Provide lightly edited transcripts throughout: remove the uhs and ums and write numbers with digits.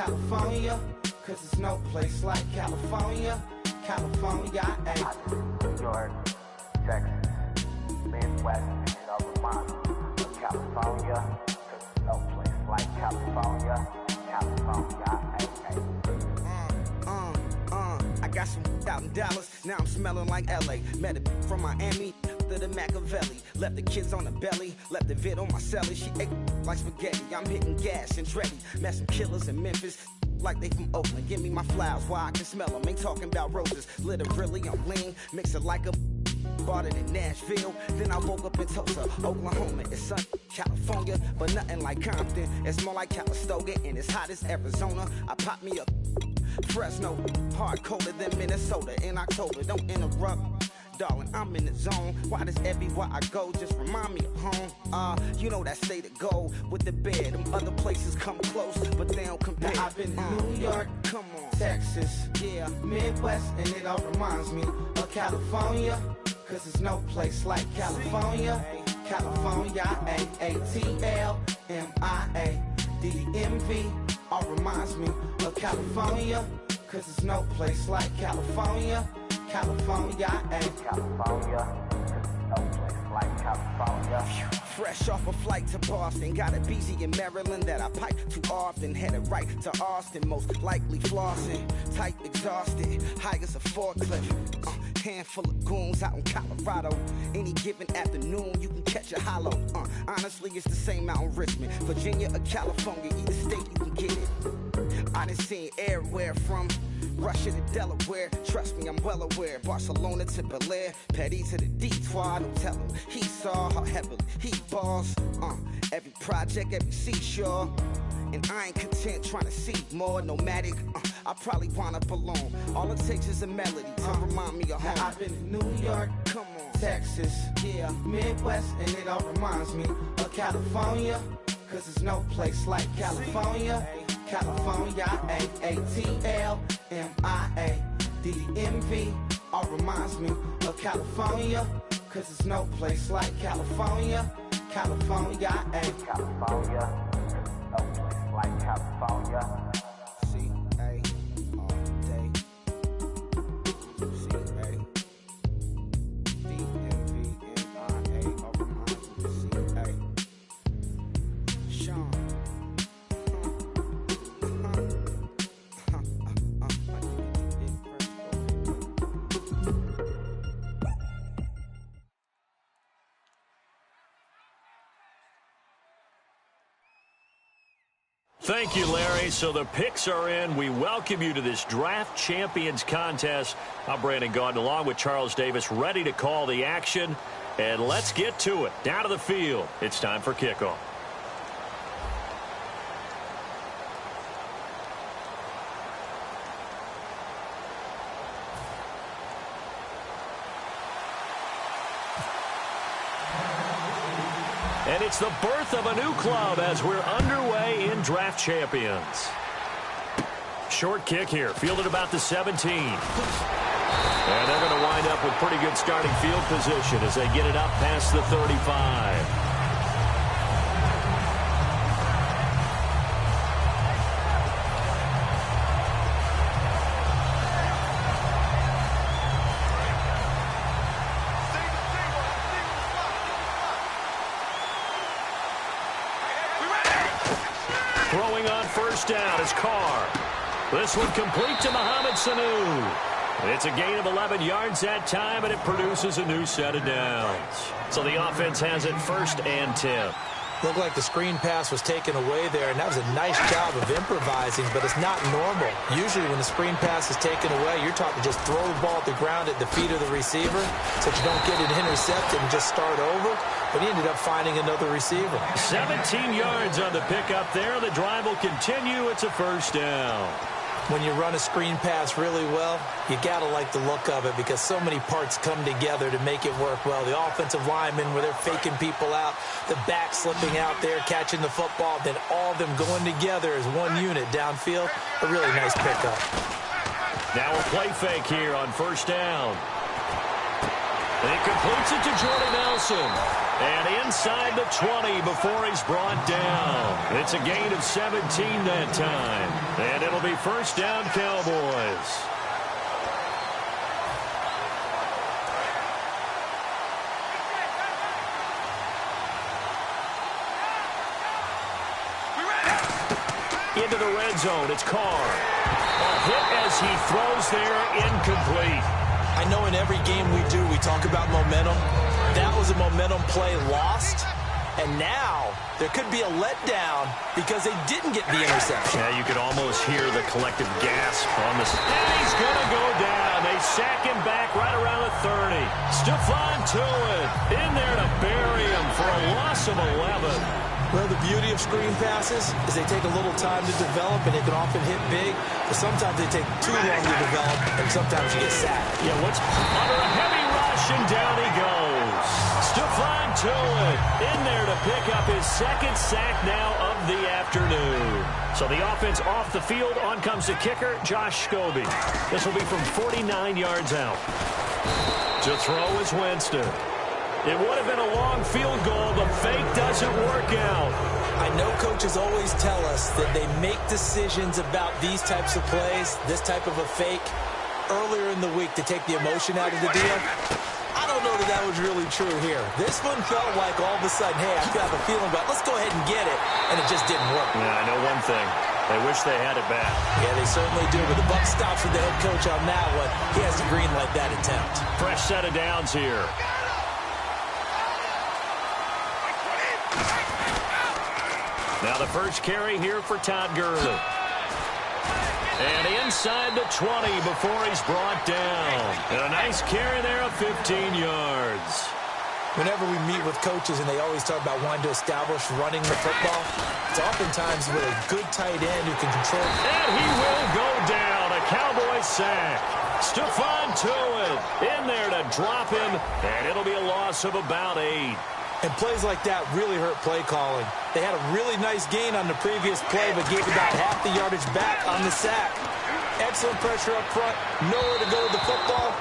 California, cause there's no place like California. California, ayy. New York, Texas, Midwest, and it all reminds me of California, cause there's no place like California. California, ayy. I got some out in Dallas, now I'm smelling like LA. Met a from Miami to the Machiavelli. Left the kids on the belly, left the vid on my celly. She ate like spaghetti, I'm hitting gas and Dreddy. Met some killers in Memphis, like they from Oakland. Give me my flowers while I can smell them. Ain't talking about roses, literally I'm lean. Mix it like a bought it in Nashville. Then I woke up in Tulsa, Oklahoma. It's sun, California, but nothing like Compton. It's more like Calistoga, and it's hot as Arizona. I pop me a Fresno, hard colder than Minnesota in October. Don't interrupt, darling, I'm in the zone. Why does everywhere I go just remind me of home? You know that state of gold with the bed. Them other places come close, but they don't compare. Now I've been to New York, come on, Texas, yeah, Midwest, and it all reminds me of California, cause there's no place like California. California, A-A-T-L-M-I-A-D-D-M-V, all reminds me of California, cause there's no place like California. California, California, cause there's no place like California. fresh off a flight to Boston. Got a BZ in Maryland that I pipe too often. Headed right to Austin, most likely flossing. Tight, exhausted, high as a forklift. Handful of goons out in Colorado. Any given afternoon, you can catch a hollow. Honestly, it's the same out in Richmond, Virginia or California. Either state, you can get it. I done seen everywhere from Russia to Delaware. Trust me, I'm well aware. Barcelona to Bel Air, Petty to the Detroit. Don't tell him he saw how heavily he balls. Every project, every seashore. And I ain't content trying to see more nomadic. I probably wanna belong. All it takes is a melody to remind me of home. Now I've been to New York, come on, Texas, yeah, Midwest, and it all reminds me of California, cause there's no place like California. California, A-A-T-L-M-I-A-D-D-M-V, all reminds me of California, cause there's no place like California. California, California, cause there's no place like California. C-A all day. C-A D-M-V-M-I-A, all reminds me of C-A. Sean. Thank you, Larry. So the picks are in. We welcome you to this Draft Champions contest. I'm Brandon Gaudin along with Charles Davis, ready to call the action. And let's get to it. Down to the field. It's time for kickoff. And it's the birth of a new club as we're underway in Draft Champions. Short kick here, fielded about the 17. And they're going to wind up with pretty good starting field position as they get it up past the 35. Throwing on first down is Carr. This one complete to Mohamed Sanu. It's a gain of 11 yards that time, and it produces a new set of downs. So the offense has it 1st and 10. Looked like the screen pass was taken away there, and that was a nice job of improvising, but it's not normal. Usually when the screen pass is taken away, you're taught to just throw the ball at the ground at the feet of the receiver so that you don't get it intercepted and just start over. But he ended up finding another receiver. 17 yards on the pickup there. The drive will continue. It's a first down. When you run a screen pass really well, you got to like the look of it because so many parts come together to make it work well. The offensive linemen, where they're faking people out, the back slipping out there, catching the football, then all of them going together as one unit downfield. A really nice pickup. Now a play fake here on first down. And he completes it to Jordy Nelson. And inside the 20 before he's brought down. It's a gain of 17 that time. And it'll be first down, Cowboys. Into the red zone, it's Carr. A hit as he throws there, incomplete. I know in every game we do, we talk about momentum. That was a momentum play lost. And now there could be a letdown because they didn't get the interception. Yeah, you could almost hear the collective gasp on this. And he's going to go down. They sack him back right around the 30. Stephon Tuitt in there to bury him for a loss of 11. Well, the beauty of screen passes is they take a little time to develop, and they can often hit big, but sometimes they take too long to develop, and sometimes you get sacked. Yeah, what's under a heavy rush, and down he goes. Stephon Tuitt in there to pick up his second sack now of the afternoon. So the offense off the field. On comes the kicker, Josh Scobie. This will be from 49 yards out. To throw is Winston. It would have been a long field goal. The fake doesn't work out. I know coaches always tell us that they make decisions about these types of plays, this type of a fake, earlier in the week to take the emotion out of the deal. I don't know that that was really true here. This one felt like all of a sudden, hey, I have a feeling about let's go ahead and get it, and it just didn't work. Yeah, I know one thing. They wish they had it back. Yeah, they certainly do, but the buck stops with the head coach on that one. He has to green light that attempt. Fresh set of downs here. Now the first carry here for Todd Gurley. And inside the 20 before he's brought down. And a nice carry there of 15 yards. Whenever we meet with coaches and they always talk about wanting to establish running the football, it's oftentimes with a good tight end who can control. And he will go down. A Cowboy sack. Stephon Tuitt in there to drop him. And it'll be a loss of about 8. And plays like that really hurt play calling. They had a really nice gain on the previous play, but gave about half the yardage back on the sack. Excellent pressure up front. Nowhere to go with the football.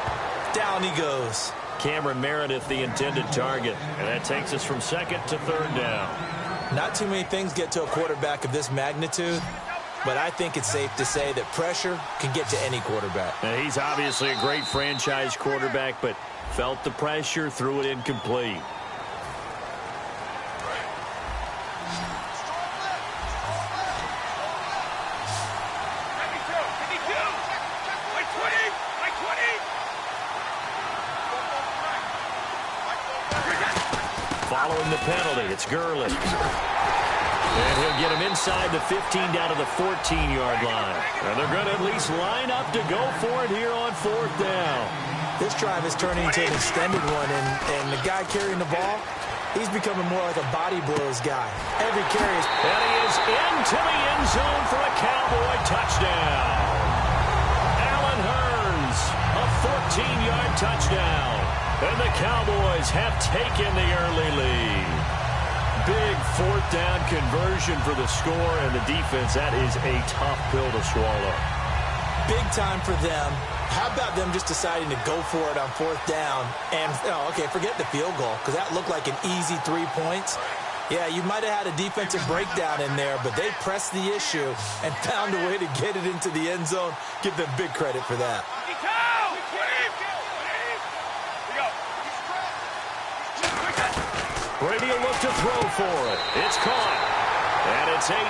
Down he goes. Cameron Meredith, the intended target. And that takes us from second to third down. Not too many things get to a quarterback of this magnitude, but I think it's safe to say that pressure can get to any quarterback. Now, he's obviously a great franchise quarterback, but felt the pressure, threw it incomplete. Following the penalty, it's Gurley. And he'll get him inside the 15 down to the 14-yard line. And they're going to at least line up to go for it here on fourth down. This drive is turning into an extended one, and the guy carrying the ball, he's becoming more like a body blows guy. Every carry is... And he is into the end zone for a Cowboy touchdown. Allen Hurns, a 14-yard touchdown. And the Cowboys have taken the early lead. Big fourth down conversion for the score, and the defense, that is a tough pill to swallow. Big time for them. How about them just deciding to go for it on fourth down? And, okay, forget the field goal, because that looked like an easy 3 points. Yeah, you might have had a defensive breakdown in there, but they pressed the issue and found a way to get it into the end zone. Give them big credit for that. Brady will look to throw for it. It's caught. And it's 8-0.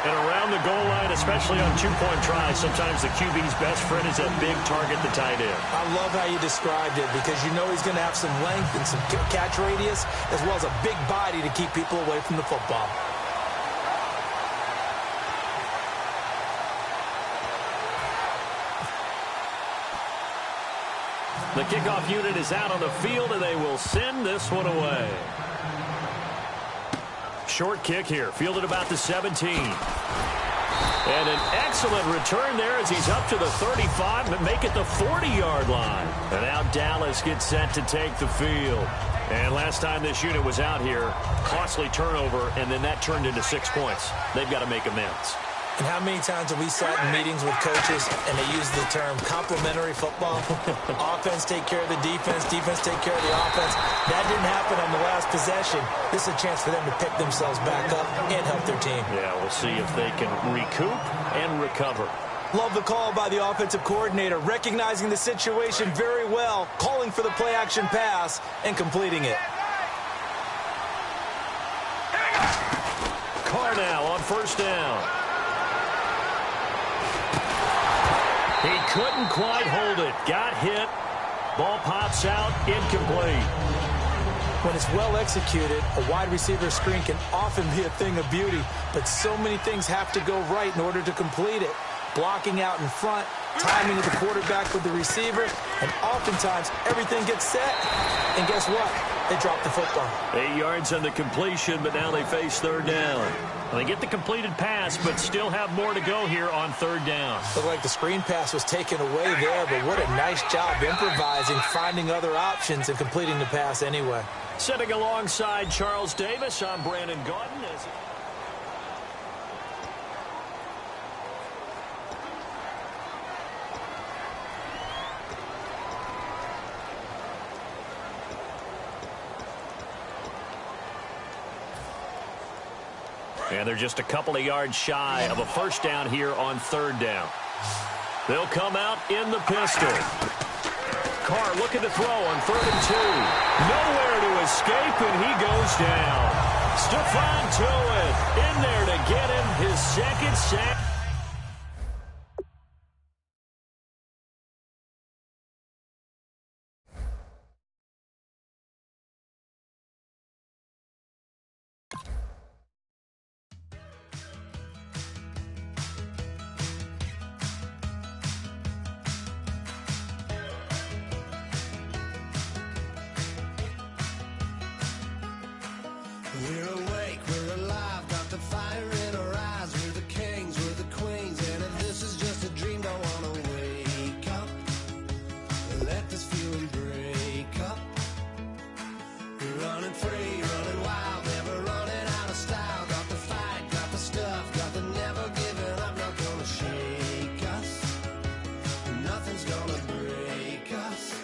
And around the goal line, especially on two-point tries, sometimes the QB's best friend is that big target, the tight end. I love how you described it because you know he's going to have some length and some catch radius as well as a big body to keep people away from the football. The kickoff unit is out on the field, and they will send this one away. Short kick here, fielded about the 17. And an excellent return there as he's up to the 35, but make it the 40-yard line. And now Dallas gets set to take the field. And last time this unit was out here, costly turnover, and then that turned into 6 points. They've got to make amends. And how many times have we sat in meetings with coaches and they use the term complementary football? Offense take care of the defense, defense take care of the offense. That didn't happen on the last possession. This is a chance for them to pick themselves back up and help their team. Yeah, we'll see if they can recoup and recover. Love the call by the offensive coordinator, recognizing the situation very well, calling for the play-action pass and completing it. Carr now on first down. He couldn't quite hold it. Got hit. Ball pops out. Incomplete. When it's well executed, a wide receiver screen can often be a thing of beauty, but so many things have to go right in order to complete it. Blocking out in front, timing of the quarterback with the receiver, and oftentimes everything gets set, and guess what? They drop the football. 8 yards on the completion, but now they face third down. They get the completed pass, but still have more to go here on third down. Looked like the screen pass was taken away there, but what a nice job improvising, finding other options, and completing the pass anyway. Sitting alongside Charles Davis, I'm Brandon Gaudin. And they're just a couple of yards shy of a first down here on third down. They'll come out in the pistol. Carr looking to throw on 3rd and 2. Nowhere to escape, and he goes down. Stephon Tuitt in there to get him his second sack. We're awake, we're alive, got the fire in our eyes. We're the kings, we're the queens, and if this is just a dream, don't wanna wake up. Let this feeling break up. We're running free, running wild, never running out of style. Got the fight, got the stuff, got the never giving up. Not gonna shake us, nothing's gonna break us.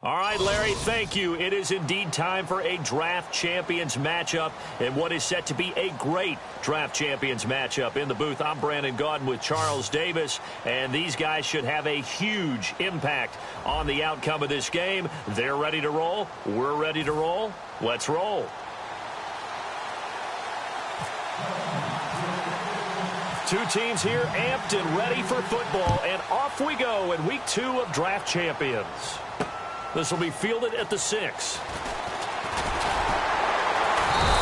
All right, Larry, thank you. It is indeed time for a Draft Champions matchup and what is set to be a great Draft Champions matchup. In the booth, I'm Brandon Gaudin with Charles Davis, and these guys should have a huge impact on the outcome of this game. They're ready to roll. We're ready to roll. Let's roll. Two teams here amped and ready for football, and off we go in Week 2 of Draft Champions. This will be fielded at the 6.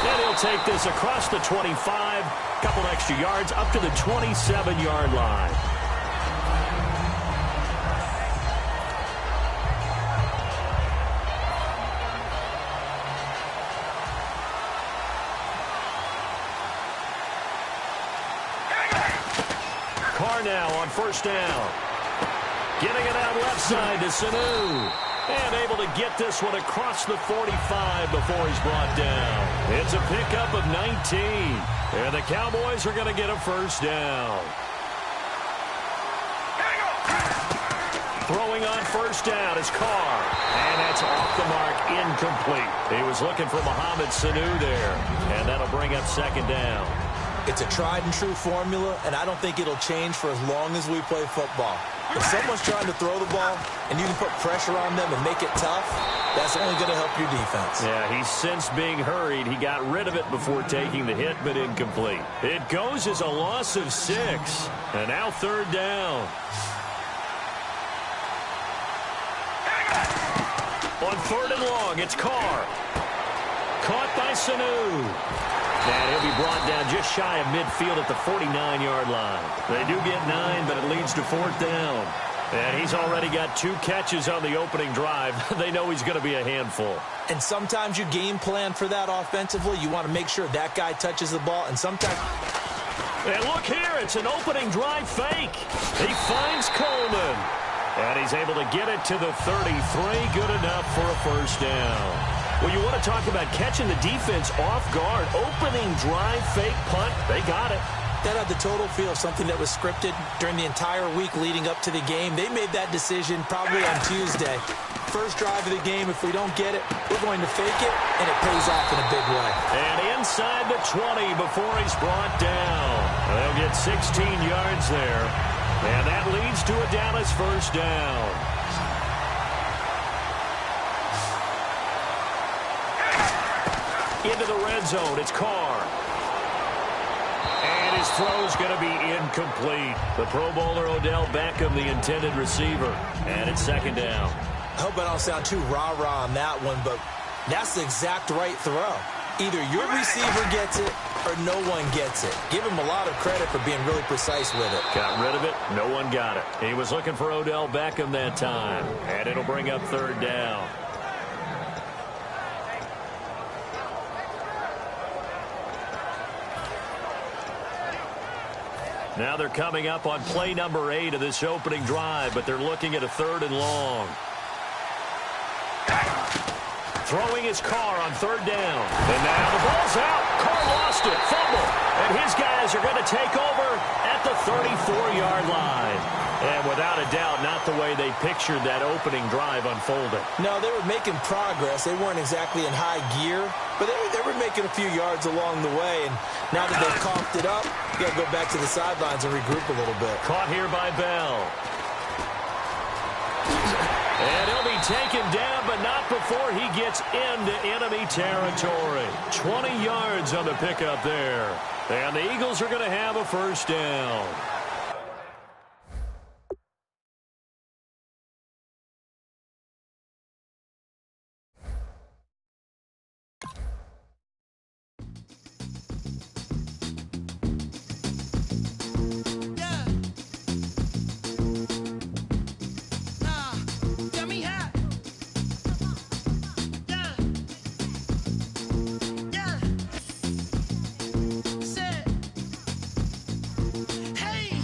And he'll take this across the 25, couple extra yards up to the 27-yard line. Carr now on first down. Getting it out left side to Sanu. And able to get this one across the 45 before he's brought down. It's a pickup of 19. And the Cowboys are going to get a first down. on first down is Carr. And that's off the mark, incomplete. He was looking for Mohamed Sanu there. And that'll bring up second down. It's a tried-and-true formula, and I don't think it'll change for as long as we play football. If someone's trying to throw the ball and you can put pressure on them and make it tough, that's only going to help your defense. Yeah, he's since being hurried. He got rid of it before taking the hit, but incomplete. It goes as a loss of 6. And now third down. On third and long, it's Carr. Caught by Sanu. And he'll be brought down just shy of midfield at the 49-yard line. They do get 9, but it leads to fourth down. And he's already got 2 catches on the opening drive. They know he's going to be a handful. And sometimes you game plan for that offensively. You want to make sure that guy touches the ball. And sometimes... And look here, it's an opening drive fake. He finds Coleman. And he's able to get it to the 33. Good enough for a first down. Well, you want to talk about catching the defense off guard. Opening drive, fake punt. They got it. That had the total feel of something that was scripted during the entire week leading up to the game. They made that decision probably on Tuesday. First drive of the game, if we don't get it, we're going to fake it, and it pays off in a big way. And inside the 20 before he's brought down. They'll get 16 yards there. And that leads to a Dallas first down. Into the red zone, it's Carr. And his throw's going to be incomplete. The Pro Bowler Odell Beckham, the intended receiver. And it's second down. I hope I don't sound too rah-rah on that one, but that's the exact right throw. Either your receiver gets it or no one gets it. Give him a lot of credit for being really precise with it. Got rid of it. No one got it. He was looking for Odell Beckham that time. And it'll bring up third down. Now they're coming up on play number 8 of this opening drive, but they're looking at a third and long. Throwing his Carr on third down. And now the ball's out. Carr lost it. Fumble. And his guys are going to take over at the 34-yard line. And without a doubt, not the way they pictured that opening drive unfolding. No, they were making progress. They weren't exactly in high gear, but they were making a few yards along the way. And now that they've coughed it up, you got to go back to the sidelines and regroup a little bit. Caught here by Bell. And he'll be taken down, but not before he gets into enemy territory. 20 yards on the pickup there. And the Eagles are going to have a first down. Hey!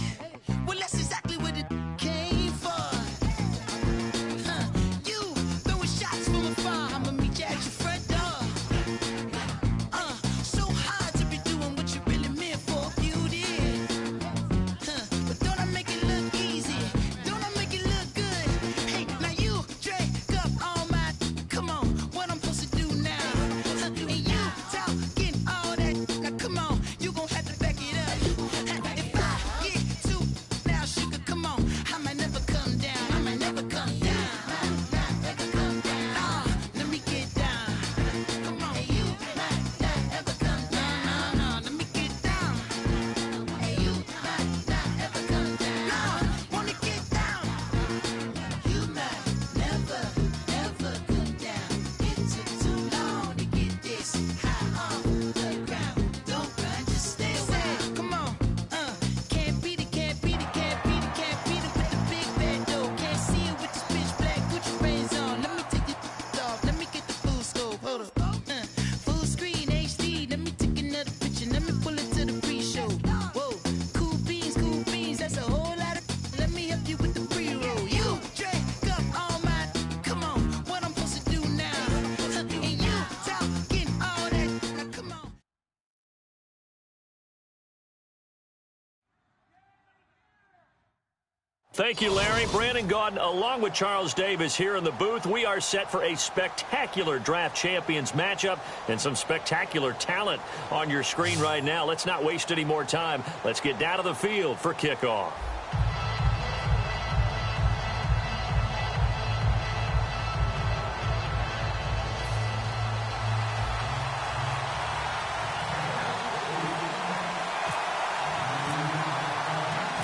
Thank you, Larry. Brandon Gaudin, along with Charles Davis here in the booth. We are set for a spectacular Draft Champions matchup and some spectacular talent on your screen right now. Let's not waste any more time. Let's get down to the field for kickoff.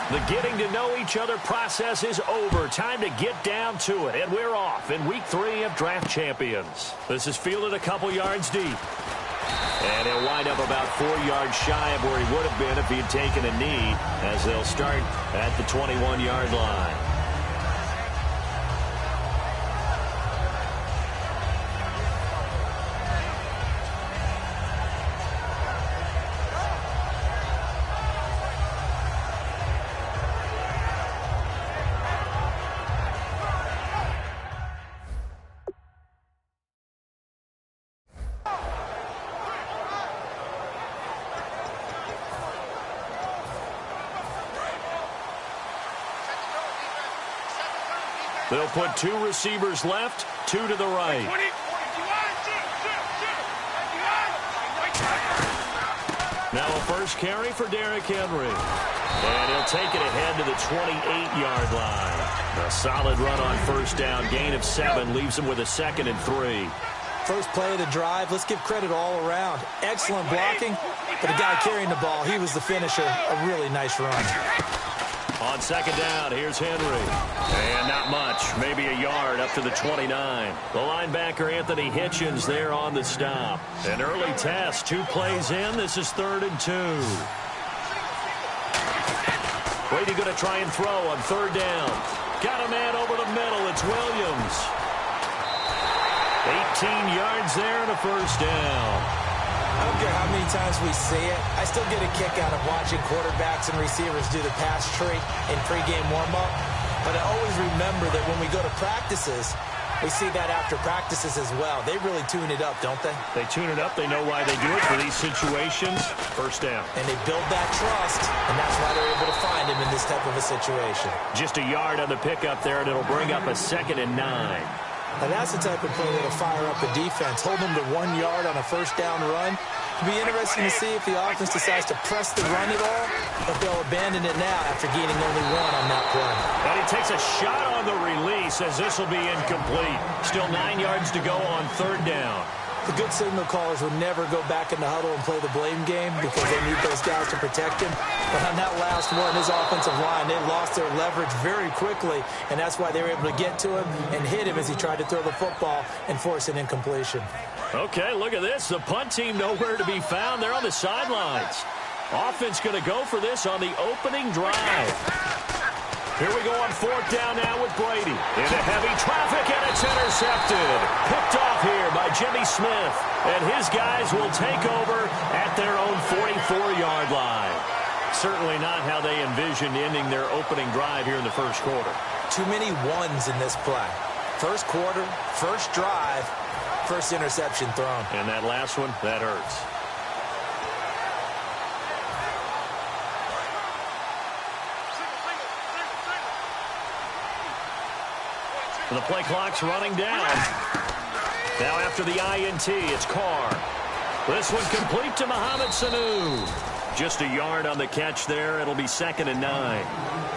The getting to know each other process is over. Time to get down to it. And we're off in week 3 of Draft Champions. This is fielded a couple yards deep. And he'll wind up about 4 yards shy of where he would have been if he had taken a knee, as they'll start at the 21-yard line. They'll put 2 receivers left, 2 to the right. Now a first carry for Derrick Henry. And he'll take it ahead to the 28-yard line. A solid run on first down. Gain of 7 leaves him with a 2nd and 3. First play of the drive, let's give credit all around. Excellent blocking, but the guy carrying the ball, he was the finisher. A really nice run. On second down, here's Henry. And not much, maybe a yard up to the 29. The linebacker, Anthony Hitchens, there on the stop. An early test, 2 plays in. This is 3rd and 2. Brady going to try and throw on 3rd down. Got a man over the middle. It's Williams. 18 yards there and a first down. I don't care how many times we see it. I still get a kick out of watching quarterbacks and receivers do the pass tree in pregame warm-up. But I always remember that when we go to practices, we see that after practices as well. They really tune it up, don't they? They tune it up. They know why they do it for these situations. First down. And they build that trust, and that's why they're able to find him in this type of a situation. Just a yard on the pickup there, and it'll bring up a 2nd and 9. Now that's the type of play that'll fire up a defense. Hold them to 1 yard on a first down run. It'll be interesting to see if the offense decides to press the run at all, but they'll abandon it now after gaining only 1 on that play. And he takes a shot on the release as this will be incomplete. Still 9 yards to go on 3rd down. The good signal callers would never go back in the huddle and play the blame game because they need those guys to protect him. But on that last one, his offensive line, they lost their leverage very quickly, and that's why they were able to get to him and hit him as he tried to throw the football and force an incompletion. Okay, look at this. The punt team nowhere to be found. They're on the sidelines. Offense going to go for this on the opening drive. Here we go on 4th down now with Brady. Into heavy traffic, and it's intercepted. Picked off here by Jimmy Smith. And his guys will take over at their own 44-yard line. Certainly not how they envisioned ending their opening drive here in the first quarter. Too many ones in this play. First quarter, first drive, first interception thrown. And that last one, that hurts. The play clock's running down. Now after the INT, it's Carr. This one complete to Mohamed Sanu. Just a yard on the catch there. It'll be 2nd and 9.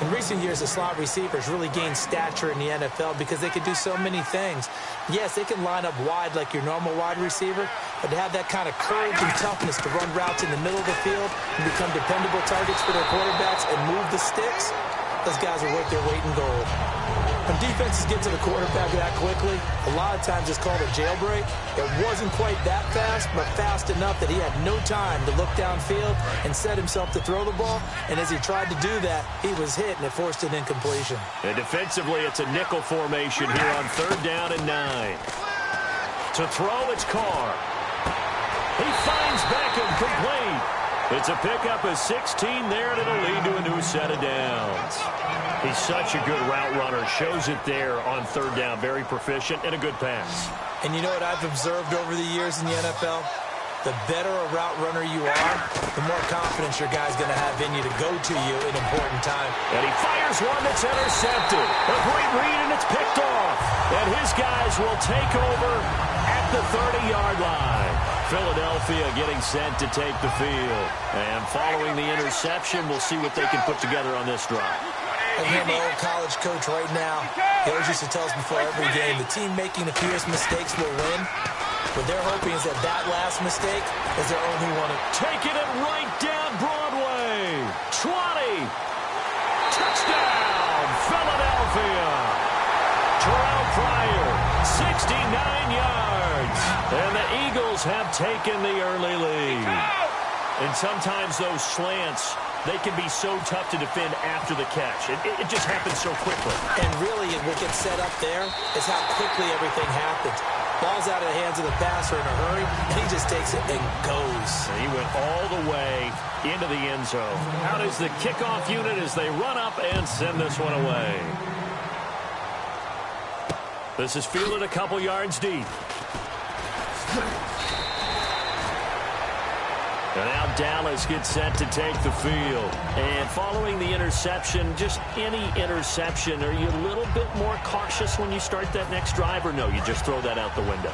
In recent years, the slot receivers really gained stature in the NFL because they could do so many things. Yes, they can line up wide like your normal wide receiver, but to have that kind of courage and toughness to run routes in the middle of the field and become dependable targets for their quarterbacks and move the sticks, those guys are worth their weight in gold. When defenses get to the quarterback that quickly, a lot of times it's called a jailbreak. It wasn't quite that fast, but fast enough that he had no time to look downfield and set himself to throw the ball. And as he tried to do that, he was hit, and it forced an incompletion. And defensively, it's a nickel formation here on 3rd down and 9. To throw, it's Carr. He finds Beckham complete. It's a pickup of 16 there, and it'll lead to a new set of downs. He's such a good route runner. Shows it there on 3rd down. Very proficient and a good pass. And you know what I've observed over the years in the NFL? the better a route runner you are, the more confidence your guy's going to have in you to go to you in important time. And he fires one that's intercepted. A great read, and it's picked off. And his guys will take over at the 30-yard line. Philadelphia getting set to take the field. And following the interception, we'll see what they can put together on this drive. I hear my old college coach right now. He always used to tell us before every game, the team making the fewest mistakes will win. What they're hoping is that last mistake is their only one. Taking it right down Broadway. 20. Touchdown, Philadelphia. Terrell Pryor, 69 yards. And the Eagles have taken the early lead. And sometimes those slants, they can be so tough to defend after the catch. It just happens so quickly. And really, what gets set up there is how quickly everything happens. Ball's out of the hands of the passer in a hurry, and he just takes it and goes. And he went all the way into the end zone. Out is the kickoff unit as they run up and send this one away. This is fielded a couple yards deep. And now Dallas gets set to take the field. And following the interception, just any interception, are you a little bit more cautious when you start that next drive, or no, you just throw that out the window?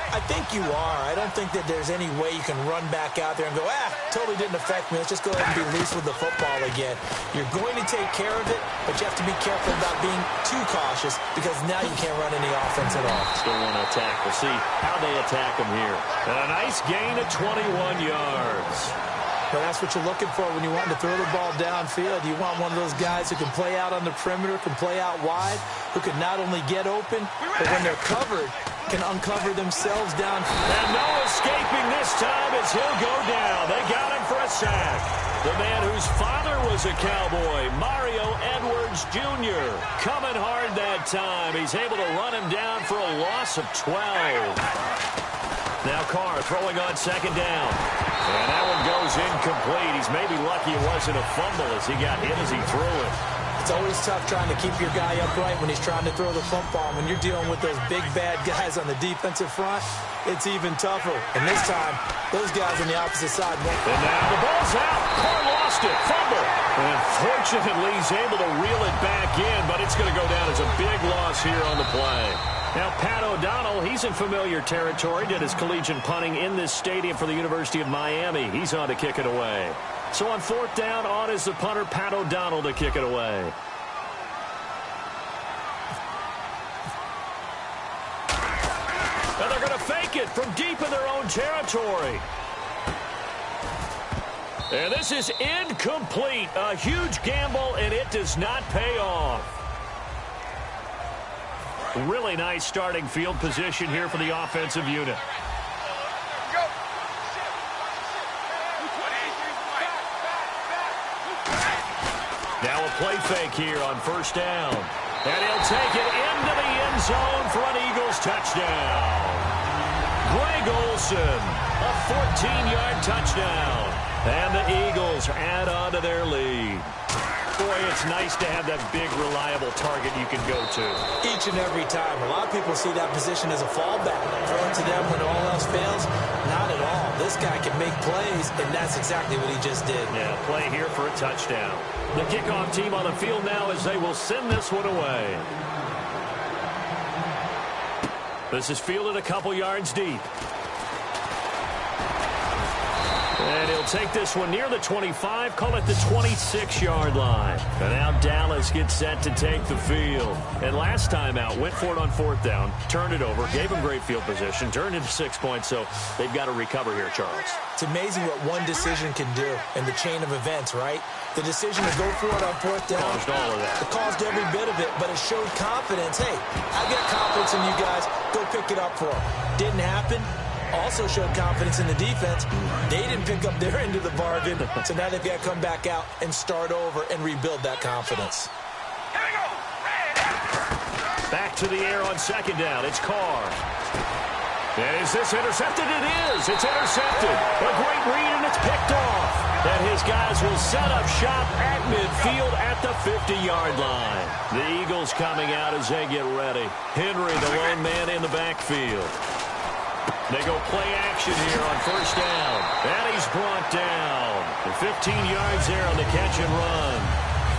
I think you are. I don't think that there's any way you can run back out there and go, totally didn't affect me. Let's just go ahead and be loose with the football again. You're going to take care of it, but you have to be careful about being too cautious because now you can't run any offense at all. Still want to attack. We'll see how they attack them here. And a nice gain of 21 yards. But that's what you're looking for when you want to throw the ball downfield. You want one of those guys who can play out on the perimeter, can play out wide, who can not only get open, but when they're covered, can uncover themselves downfield. And no escaping this time as he'll go down. They got him for a sack. The man whose father was a Cowboy, Mario Edwards Jr., coming hard that time. He's able to run him down for a loss of 12. Now Carr throwing on second down. And that one goes incomplete. He's maybe lucky it wasn't a fumble as he got hit as he threw it. It's always tough trying to keep your guy upright when he's trying to throw the football. When you're dealing with those big, bad guys on the defensive front, it's even tougher. And this time, those guys on the opposite side won't. And now the ball's out. Carr lost it. Fumble. And fortunately, he's able to reel it back in, but it's going to go down as a big loss here on the play. Now, Pat O'Donnell, he's in familiar territory. Did his collegiate punting in this stadium for the University of Miami. He's on to kick it away. So on fourth down, on is the punter, Pat O'Donnell, to kick it away. And they're going to fake it from deep in their own territory. And this is incomplete. A huge gamble, and it does not pay off. Really nice starting field position here for the offensive unit. Now a play fake here on first down. And he'll take it into the end zone for an Eagles touchdown. Greg Olsen, a 14-yard touchdown. And the Eagles add on to their lead. Boy, it's nice to have that big, reliable target you can go to. Each and every time. A lot of people see that position as a fallback. Throw it to them when all else fails. Not at all. This guy can make plays, and that's exactly what he just did. Yeah, play here for a touchdown. The kickoff team on the field now as they will send this one away. This is fielded a couple yards deep. And he'll take this one near the 25, call it the 26-yard line. And now Dallas gets set to take the field. And last time out, went for it on fourth down, turned it over, gave him great field position, turned into 6 points, so they've got to recover here, Charles. It's amazing what one decision can do in the chain of events, right? The decision to go for it on fourth down. Caused all of that. It caused every bit of it, but it showed confidence. Hey, I've got confidence in you guys. Go pick it up for them. Didn't happen. Also showed confidence in the defense. They didn't pick up their end of the bargain, so now they've got to come back out and start over and rebuild that confidence. Back to the air on second down. It's Carr. And is this intercepted? It is. It's intercepted. A great read, and it's picked off. And his guys will set up shop at midfield at the 50-yard line. The Eagles coming out as they get ready. Henry, the lone man in the backfield. They go play action here on first down. And he's brought down. And 15 yards there on the catch and run.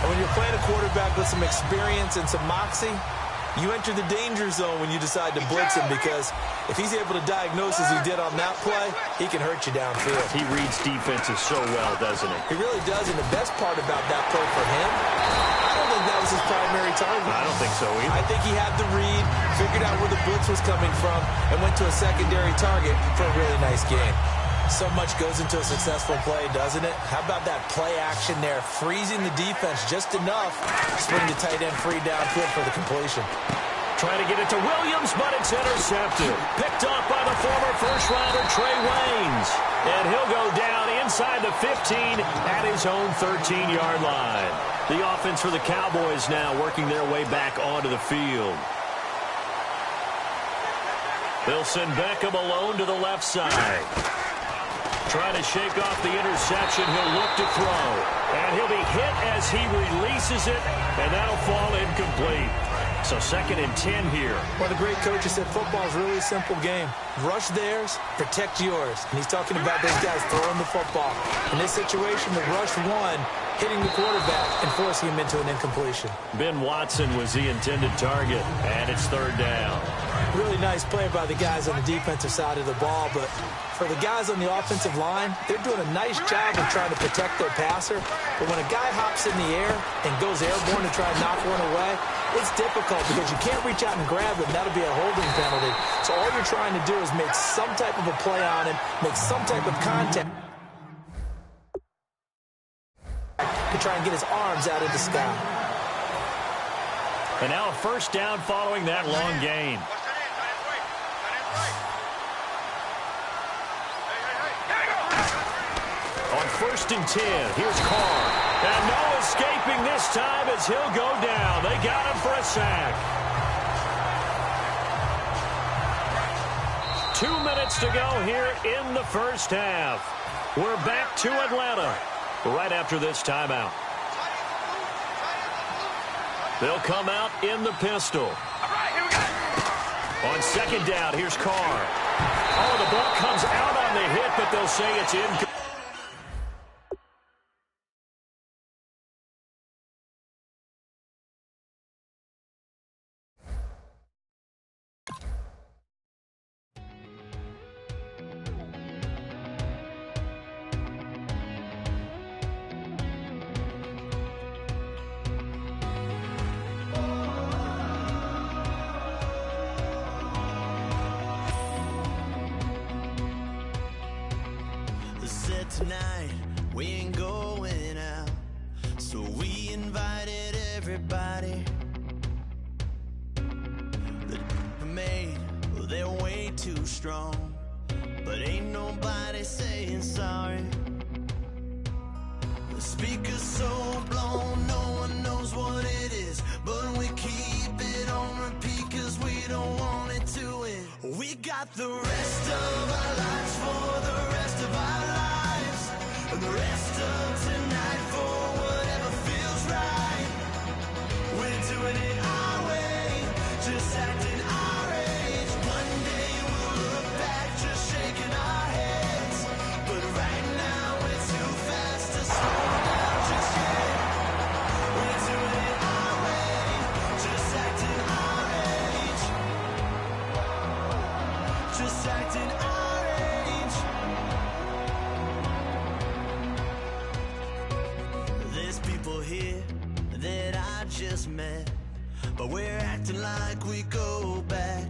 And when you're playing a quarterback with some experience and some moxie, you enter the danger zone when you decide to blitz him, because if he's able to diagnose as he did on that play, he can hurt you downfield. He reads defenses so well, doesn't he? He really does, and the best part about that play for him, I don't think that was his primary target. I don't think so either. I think he had the read, figured out where the blitz was coming from, and went to a secondary target for a really nice game. So much goes into a successful play, doesn't it? How about that play action there, freezing the defense just enough to swing the tight end free downfield for the completion. Trying to get it to Williams, but it's intercepted. Picked off by the former first-rounder Trey Waynes. And he'll go down inside the 15 at his own 13-yard line. The offense for the Cowboys now working their way back onto the field. They'll send Beckham alone to the left side. Trying to shake off the interception. He'll look to throw. And he'll be hit as he releases it, and that'll fall incomplete. So 2nd and 10 here. Well, the great coach has said football is really a simple game. Rush theirs, protect yours. And he's talking about those guys throwing the football. In this situation, the rush one, hitting the quarterback and forcing him into an incompletion. Ben Watson was the intended target, and it's 3rd down. Really nice play by the guys on the defensive side of the ball, but for the guys on the offensive line, they're doing a nice job of trying to protect their passer. But when a guy hops in the air and goes airborne to try and knock one away, it's difficult because you can't reach out and grab him. That'll be a holding penalty. So all you're trying to do is make some type of a play on him, make some type of contact to try and get his arms out of the sky. And now a 1st down following that long gain. On 1st and 10, here's Carr. And no escaping this time as he'll go down. They got him for a sack. 2 minutes to go here in the first half. We're back to Atlanta right after this timeout. They'll come out in the pistol. On 2nd down, here's Carr. Oh, the ball comes out on the hit, but they'll say it's incomplete. Tonight we ain't going out, so we invited everybody. The made, well, they're way too strong, but ain't nobody saying sorry. The speaker's so blown, no one knows what it is, but we keep it on repeat 'cause we don't want it to end. We got the rest of our lives for the rest of our lives. And the rest of tonight for whatever feels right. We're doing it our way, just acting our age. One day we'll look back just shaking our heads, but right now we're too fast to slow down just yet. We're doing it our way, just acting our age. Just acting our age. There's people here that I just met, but we're acting like we go back.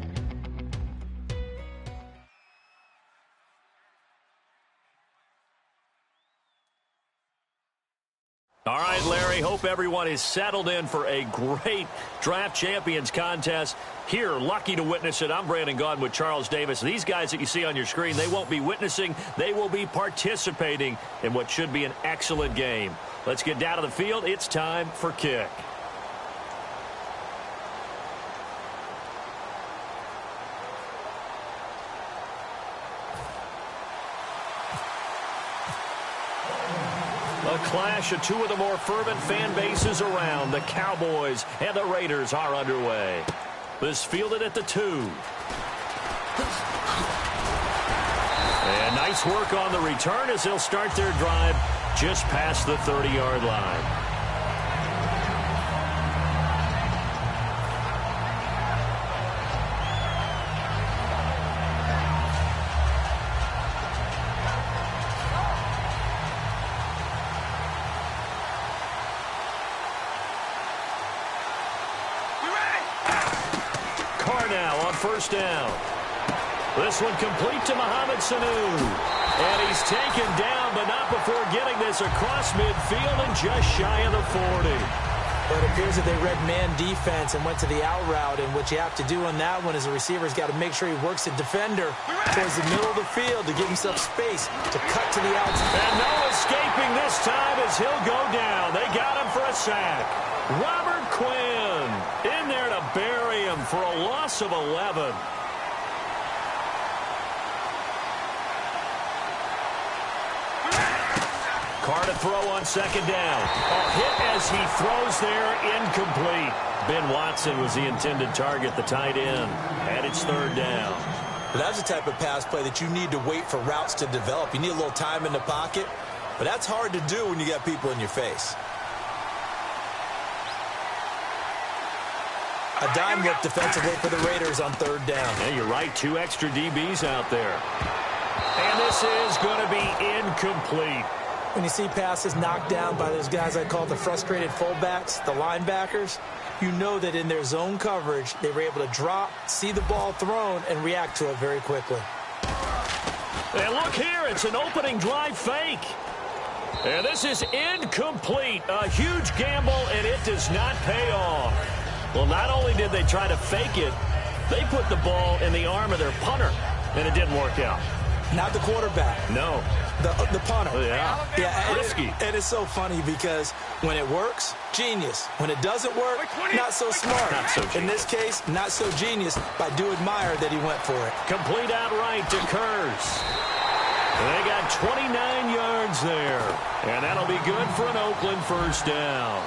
All right, Larry, hope everyone is settled in for a great Draft Champions contest. Here, lucky to witness it, I'm Brandon Gaudin with Charles Davis. These guys that you see on your screen, they won't be witnessing. They will be participating in what should be an excellent game. Let's get down to the field. It's time for kick. A clash of two of the more fervent fan bases around. The Cowboys and the Raiders are underway. This fielded at the 2. Nice work on the return as they'll start their drive just past the 30-yard line. Carr now on first down. This one complete to Mohamed Sanu. And he's taken down, but not before getting this across midfield and just shy of the 40. But it appears that they read man defense and went to the out route, and what you have to do on that one is the receiver's got to make sure he works the defender towards the middle of the field to give himself space to cut to the outside. And no escaping this time as he'll go down. They got him for a sack. Robert Quinn in there to bury him for a loss of 11. Carr to throw on second down. A hit as he throws there, incomplete. Ben Watson was the intended target, the tight end. And it's third down. But that's the type of pass play that you need to wait for routes to develop. You need a little time in the pocket, but that's hard to do when you got people in your face. A dime look defensively for the Raiders on third down. Yeah, you're right. 2 extra DBs out there. And this is going to be incomplete. When you see passes knocked down by those guys I call the frustrated fullbacks, the linebackers, you know that in their zone coverage, they were able to drop, see the ball thrown, and react to it very quickly. And look here, it's an opening drive fake. And this is incomplete. A huge gamble, and it does not pay off. Well, not only did they try to fake it, they put the ball in the arm of their punter, and it didn't work out. Not the quarterback. No. The punter. Yeah. Risky. And it's so funny because when it works, genius. When it doesn't work, not so smart. Not so genius. In this case, not so genius, but I do admire that he went for it. Complete outright to Kurz. They got 29 yards there. And that'll be good for an Oakland first down.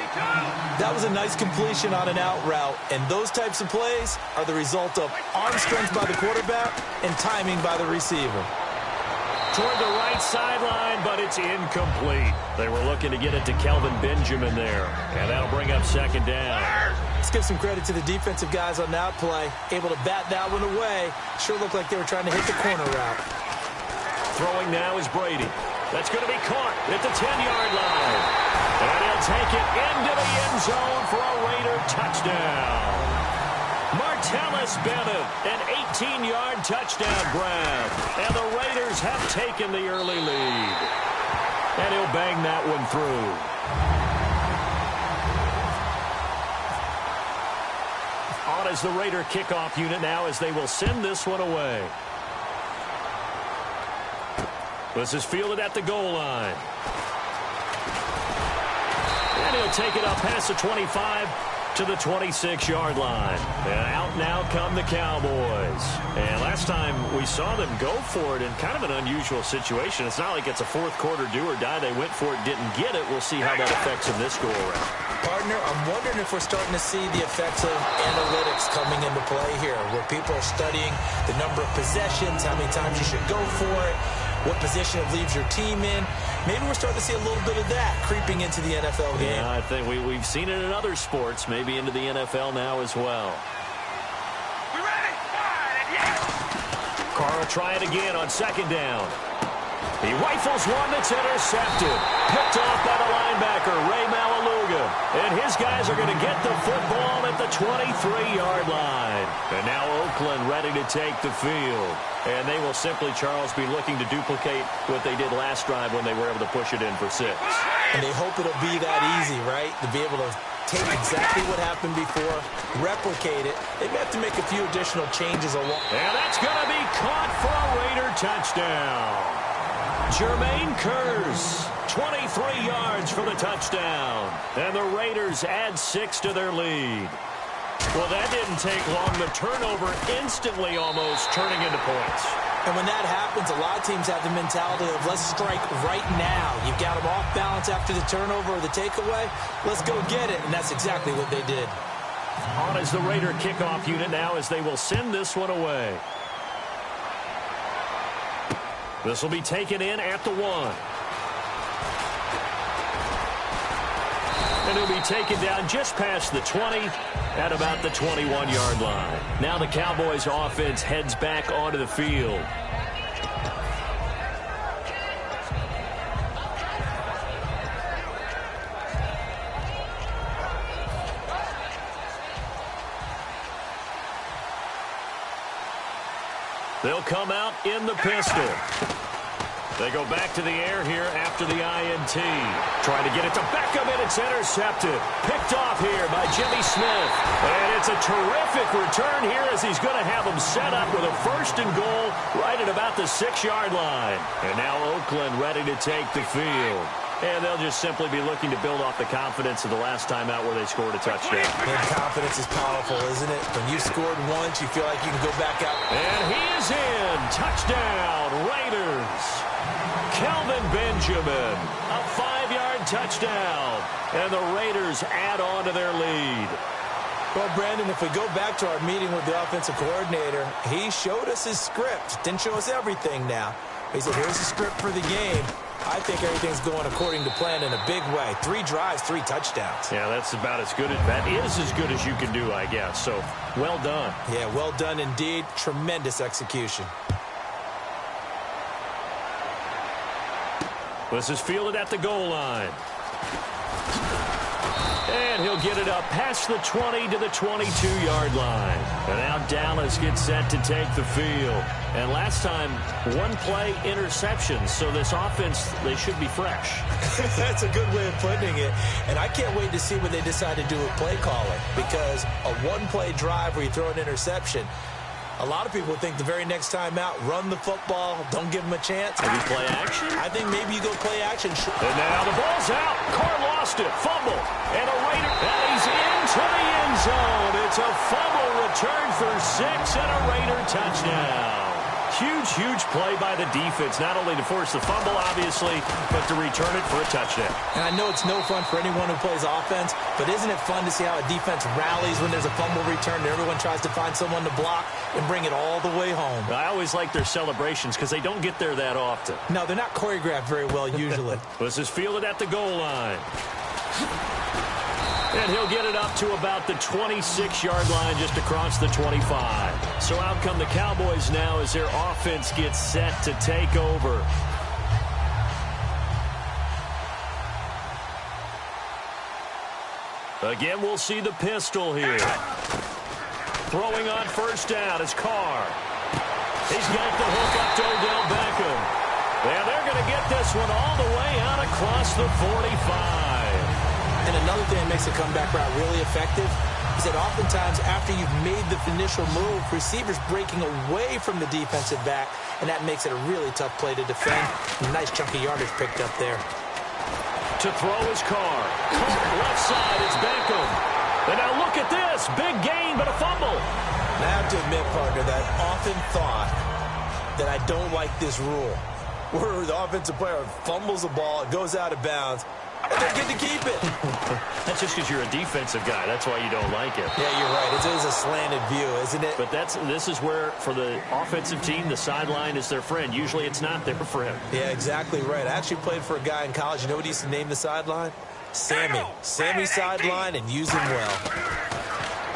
That was a nice completion on an out route. And those types of plays are the result of arm strength by the quarterback and timing by the receiver. Toward the right sideline, but it's incomplete. They were looking to get it to Kelvin Benjamin there. And that'll bring up second down. Let's give some credit to the defensive guys on that play. Able to bat that one away. Sure looked like they were trying to hit the corner route. Throwing now is Brady. That's going to be caught at the 10-yard line. And he'll take it into the end zone for a Raider touchdown. Martellus Bennett, an 18-yard touchdown grab. And the Raiders have taken the early lead. And he'll bang that one through. On as the Raider kickoff unit now as they will send this one away. This is fielded at the goal line. And he'll take it up past the 25 to the 26-yard line. And out now come the Cowboys. And last time we saw them go for it in kind of an unusual situation. It's not like it's a fourth quarter do or die. They went for it, didn't get it. We'll see how that affects them this go-around. Partner, I'm wondering if we're starting to see the effects of analytics coming into play here, where people are studying the number of possessions, how many times you should go for it, what position it leaves your team in. Maybe we're starting to see a little bit of that creeping into the NFL game. Yeah, I think we've seen it in other sports, maybe into the NFL now as well. We ready? Carr will try it again on second down. He rifles one that's intercepted. Picked off by the linebacker, Ray Maualuga. And his guys are going to get the football at the 23-yard line. And now Oakland ready to take the field. And they will simply, Charles, be looking to duplicate what they did last drive when they were able to push it in for 6. And they hope it'll be that easy, right? To be able to take exactly what happened before, replicate it. They may have to make a few additional changes along. And that's going to be caught for a Raider touchdown. Jermaine Kearse, 23 yards for the touchdown. And the Raiders add 6 to their lead. Well, that didn't take long. The turnover instantly almost turning into points. And when that happens, a lot of teams have the mentality of let's strike right now. You've got them off balance after the turnover or the takeaway. Let's go get it. And that's exactly what they did. On as the Raider kickoff unit now as they will send this one away. This will be taken in at the 1. And he'll be taken down just past the 20 at about the 21-yard line. Now the Cowboys offense heads back onto the field. They'll come out in the pistol. They go back to the air here after the INT. Trying to get it to Beckham, and it's intercepted. Picked off here by Jimmy Smith. And it's a terrific return here as he's going to have them set up with a 1st and goal right at about the 6-yard line. And now Oakland ready to take the field. And they'll just simply be looking to build off the confidence of the last time out where they scored a touchdown. And confidence is powerful, isn't it? When you scored once, you feel like you can go back out. And he is in. Touchdown, Raiders. Kelvin Benjamin, a 5-yard touchdown. And the Raiders add on to their lead. Well, Brandon, if we go back to our meeting with the offensive coordinator, he showed us his script. Didn't show us everything now. He said, here's the script for the game. I think everything's going according to plan in a big way. 3 drives, 3 touchdowns. Yeah, that's about as good as you can do, I guess. So, well done. Yeah, well done indeed. Tremendous execution. This is fielded at the goal line. And he'll get it up past the 20 to the 22-yard line. And now Dallas gets set to take the field. And last time, 1-play interception. So this offense, they should be fresh. That's a good way of putting it. And I can't wait to see what they decide to do with play calling. Because a 1-play drive where you throw an interception, a lot of people think the very next time out, run the football, don't give them a chance. Maybe play action? I think maybe you go play action. And now the ball's out. Carr lost it. Fumble. And a Raider. And he's into the end zone. It's a fumble return for 6 and a Raider touchdown. Huge play by the defense, not only to force the fumble, obviously, but to return it for a touchdown. And I know it's no fun for anyone who plays offense, but isn't it fun to see how a defense rallies when there's a fumble return and everyone tries to find someone to block and bring it all the way home? I always like their celebrations because they don't get there that often. No, they're not choreographed very well usually. This is fielded at the goal line. And he'll get it up to about the 26-yard line just across the 25. So out come the Cowboys now as their offense gets set to take over. Again, we'll see the pistol here. Throwing on 1st down is Carr. He's got the hook up to Odell Beckham. And they're going to get this one all the way out across the 45. And another thing that makes a comeback route really effective is that oftentimes after you've made the initial move, receivers breaking away from the defensive back, and that makes it a really tough play to defend. Nice chunky yardage picked up there. To throw is Carr. Left side, it's Beckham. And now look at this. Big gain, but a fumble. And I have to admit, partner, that I often thought that I don't like this rule, where the offensive player fumbles the ball, it goes out of bounds, and they get to keep it. That's just because you're a defensive guy. That's why you don't like it. Yeah, you're right. It is a slanted view, isn't it? But this is where, for the offensive team, the sideline is their friend. Usually it's not there for him. Yeah, exactly right. I actually played for a guy in college. You know what he used to name the sideline? Sammy. Sammy sideline, and use him well.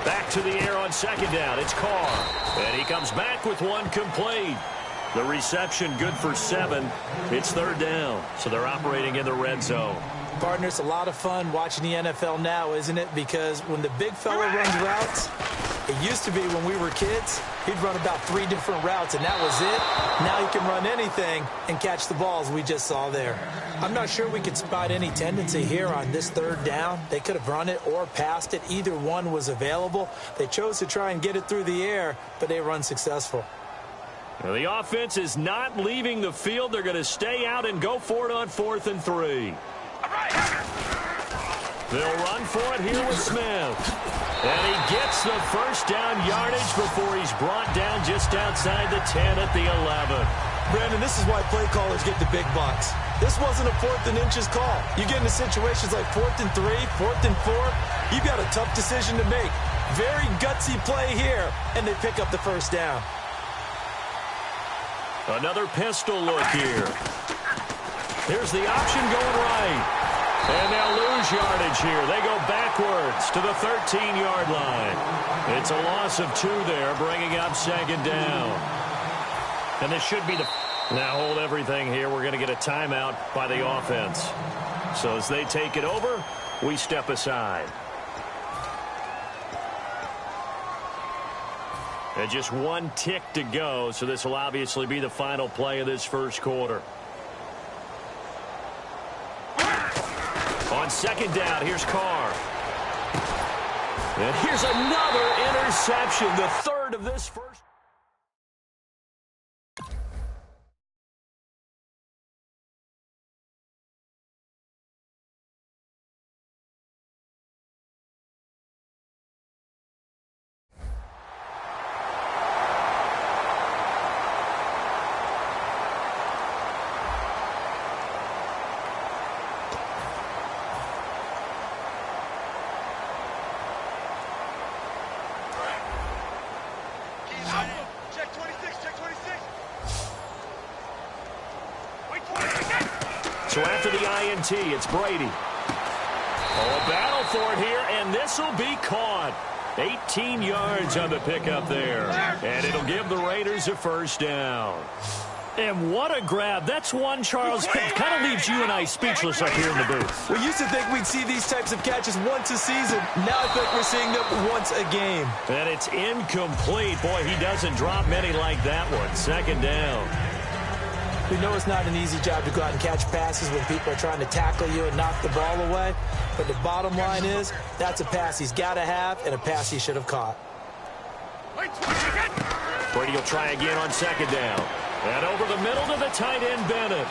Back to the air on 2nd down. It's Carr. And he comes back with one complete. The reception good for 7. It's 3rd down. So they're operating in the red zone. Partner, it's a lot of fun watching the NFL now, isn't it? Because when the big fella runs routes, it used to be when we were kids, he'd run about 3 different routes, and that was it. Now he can run anything and catch the balls we just saw there. I'm not sure we could spot any tendency here on this 3rd down. They could have run it or passed it. Either one was available. They chose to try and get it through the air, but they were unsuccessful. Well, the offense is not leaving the field. They're going to stay out and go for it on 4th and 3. They'll run for it here with Smith. And he gets the 1st down yardage before he's brought down just outside the 10 at the 11. Brandon, this is why play callers get the big bucks. This wasn't a 4th and inches call. You get into situations like 4th and 3, 4th and 4. You've got a tough decision to make. Very gutsy play here, and they pick up the 1st down. Another pistol look here. Here's the option going right. And they'll lose yardage here. They go backwards to the 13-yard line. It's a loss of 2 there, bringing up second down. And this should be the... Now hold everything here. We're going to get a timeout by the offense. So as they take it over, we step aside. And just 1 tick to go, so this will obviously be the final play of this first quarter. On second down, here's Carr. And here's another interception, the third of this first. So after the INT, it's Brady. Oh, a battle for it here, and this will be caught. 18 yards on the pickup there. And it'll give the Raiders a first down. And what a grab. That's one, Charles, kind of leaves you and I speechless up here in the booth. We used to think we'd see these types of catches once a season. Now I think we're seeing them once a game. And it's incomplete. Boy, he doesn't drop many like that one. Second down. We know it's not an easy job to go out and catch passes when people are trying to tackle you and knock the ball away. But the bottom line is, that's a pass he's got to have and a pass he should have caught. Brady will try again on second down. And over the middle to the tight end, Bennett.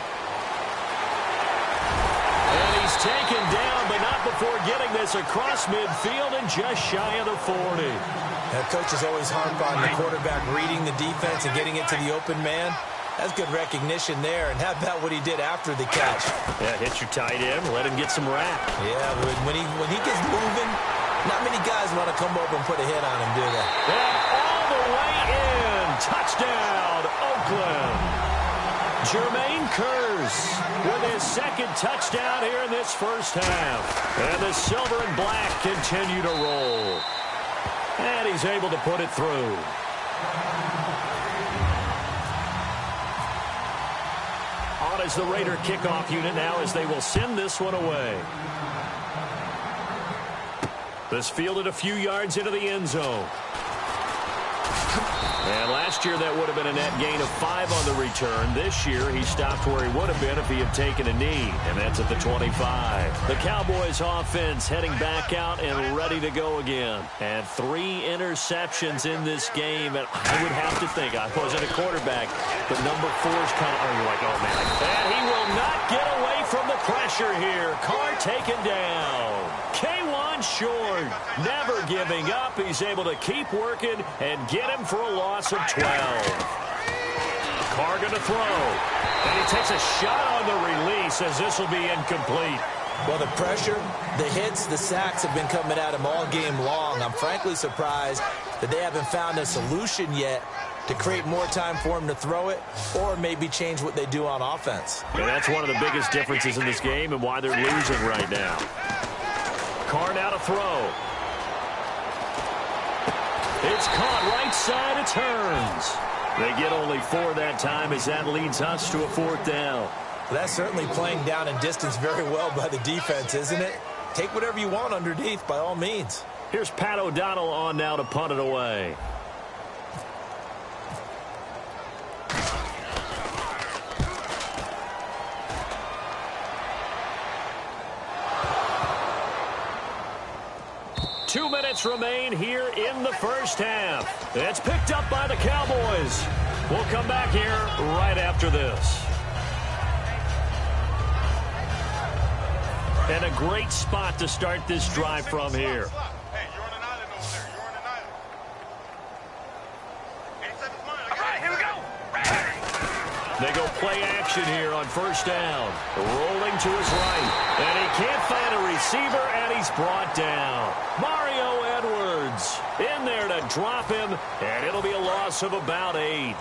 And he's taken down, but not before getting this across midfield and just shy of the 40. Now, coaches always harp on the quarterback reading the defense and getting it to the open man. That's good recognition there. And how about what he did after the catch? Yeah, hit your tight end, let him get some rap. Yeah, when he gets moving, not many guys want to come over and put a hit on him, do they? Yeah, all the way in. Touchdown, Oakland. Jermaine Kearse with his second touchdown here in this first half. And the silver and black continue to roll. And he's able to put it through. On is the Raider kickoff unit now as they will send this one away. This fielded a few yards into the end zone. And last year that would have been a net gain of 5 on the return. This year he stopped where he would have been if he had taken a knee, and that's at the 25. The Cowboys offense heading back out and ready to go again. And 3 interceptions in this game, and I would have to think, I wasn't a quarterback, but number 4 is kind of, you're like, oh man. And he will not get away from the pressure here. Carr taken down. K1 short, never giving up. He's able to keep working and get him for a loss of 12. Carr going to throw. And he takes a shot on the release as this will be incomplete. Well, the pressure, the hits, the sacks have been coming at him all game long. I'm frankly surprised that they haven't found a solution yet to create more time for him to throw it or maybe change what they do on offense. And that's one of the biggest differences in this game and why they're losing right now. Carr now to throw. It's caught right side of turns. They get only 4 that time as that leads us to a 4th down. Well, that's certainly playing down in distance very well by the defense, isn't it? Take whatever you want underneath by all means. Here's Pat O'Donnell on now to punt it away. Two minutes remain here in the first half. It's picked up by the Cowboys. We'll come back here right after this. And a great spot to start this drive from here. Hey, you're on an island over there. You're on an island. 87's mine. All right, here we go. They go play action here on first down. Rolling to his right. And he can't find a receiver, and he's brought down. Mario Edwards in there to drop him, and it'll be a loss of about 8.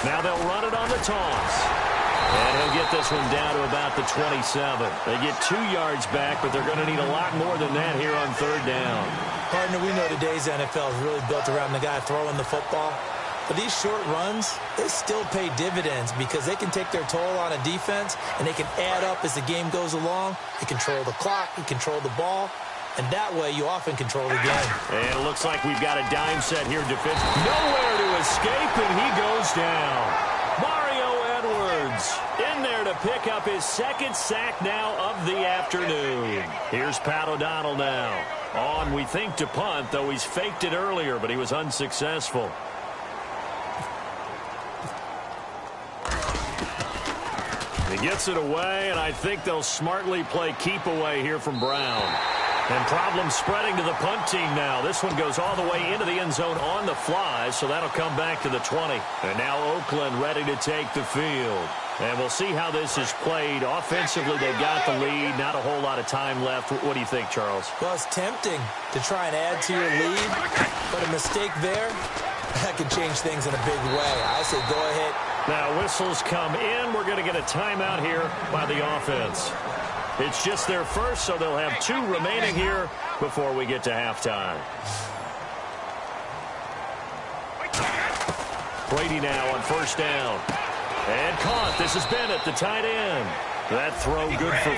Now they'll run it on the toss. And he'll get this one down to about the 27. They get 2 yards back, but they're going to need a lot more than that here on third down. Partner, we know today's NFL is really built around the guy throwing the football. But these short runs, they still pay dividends because they can take their toll on a defense, and they can add up as the game goes along. You control the clock, you control the ball, and that way you often control the game. And it looks like we've got a dime set here defense. Nowhere to escape, and he goes down. Mario Edwards in there to pick up his second sack now of the afternoon. Here's Pat O'Donnell now. On, we think, to punt, though he's faked it earlier, but he was unsuccessful. He gets it away, and I think they'll smartly play keep away here from Brown. And problems spreading to the punt team now. This one goes all the way into the end zone on the fly, so that'll come back to the 20. And now Oakland ready to take the field. And we'll see how this is played. Offensively, they've got the lead. Not a whole lot of time left. What do you think, Charles? Well, it's tempting to try and add to your lead, but a mistake there, that could change things in a big way. I say go ahead. Now whistles come in. We're going to get a timeout here by the offense. It's just their first, so they'll have 2 remaining here before we get to halftime. Brady now on first down. And caught. This is Bennett, the tight end. That throw good for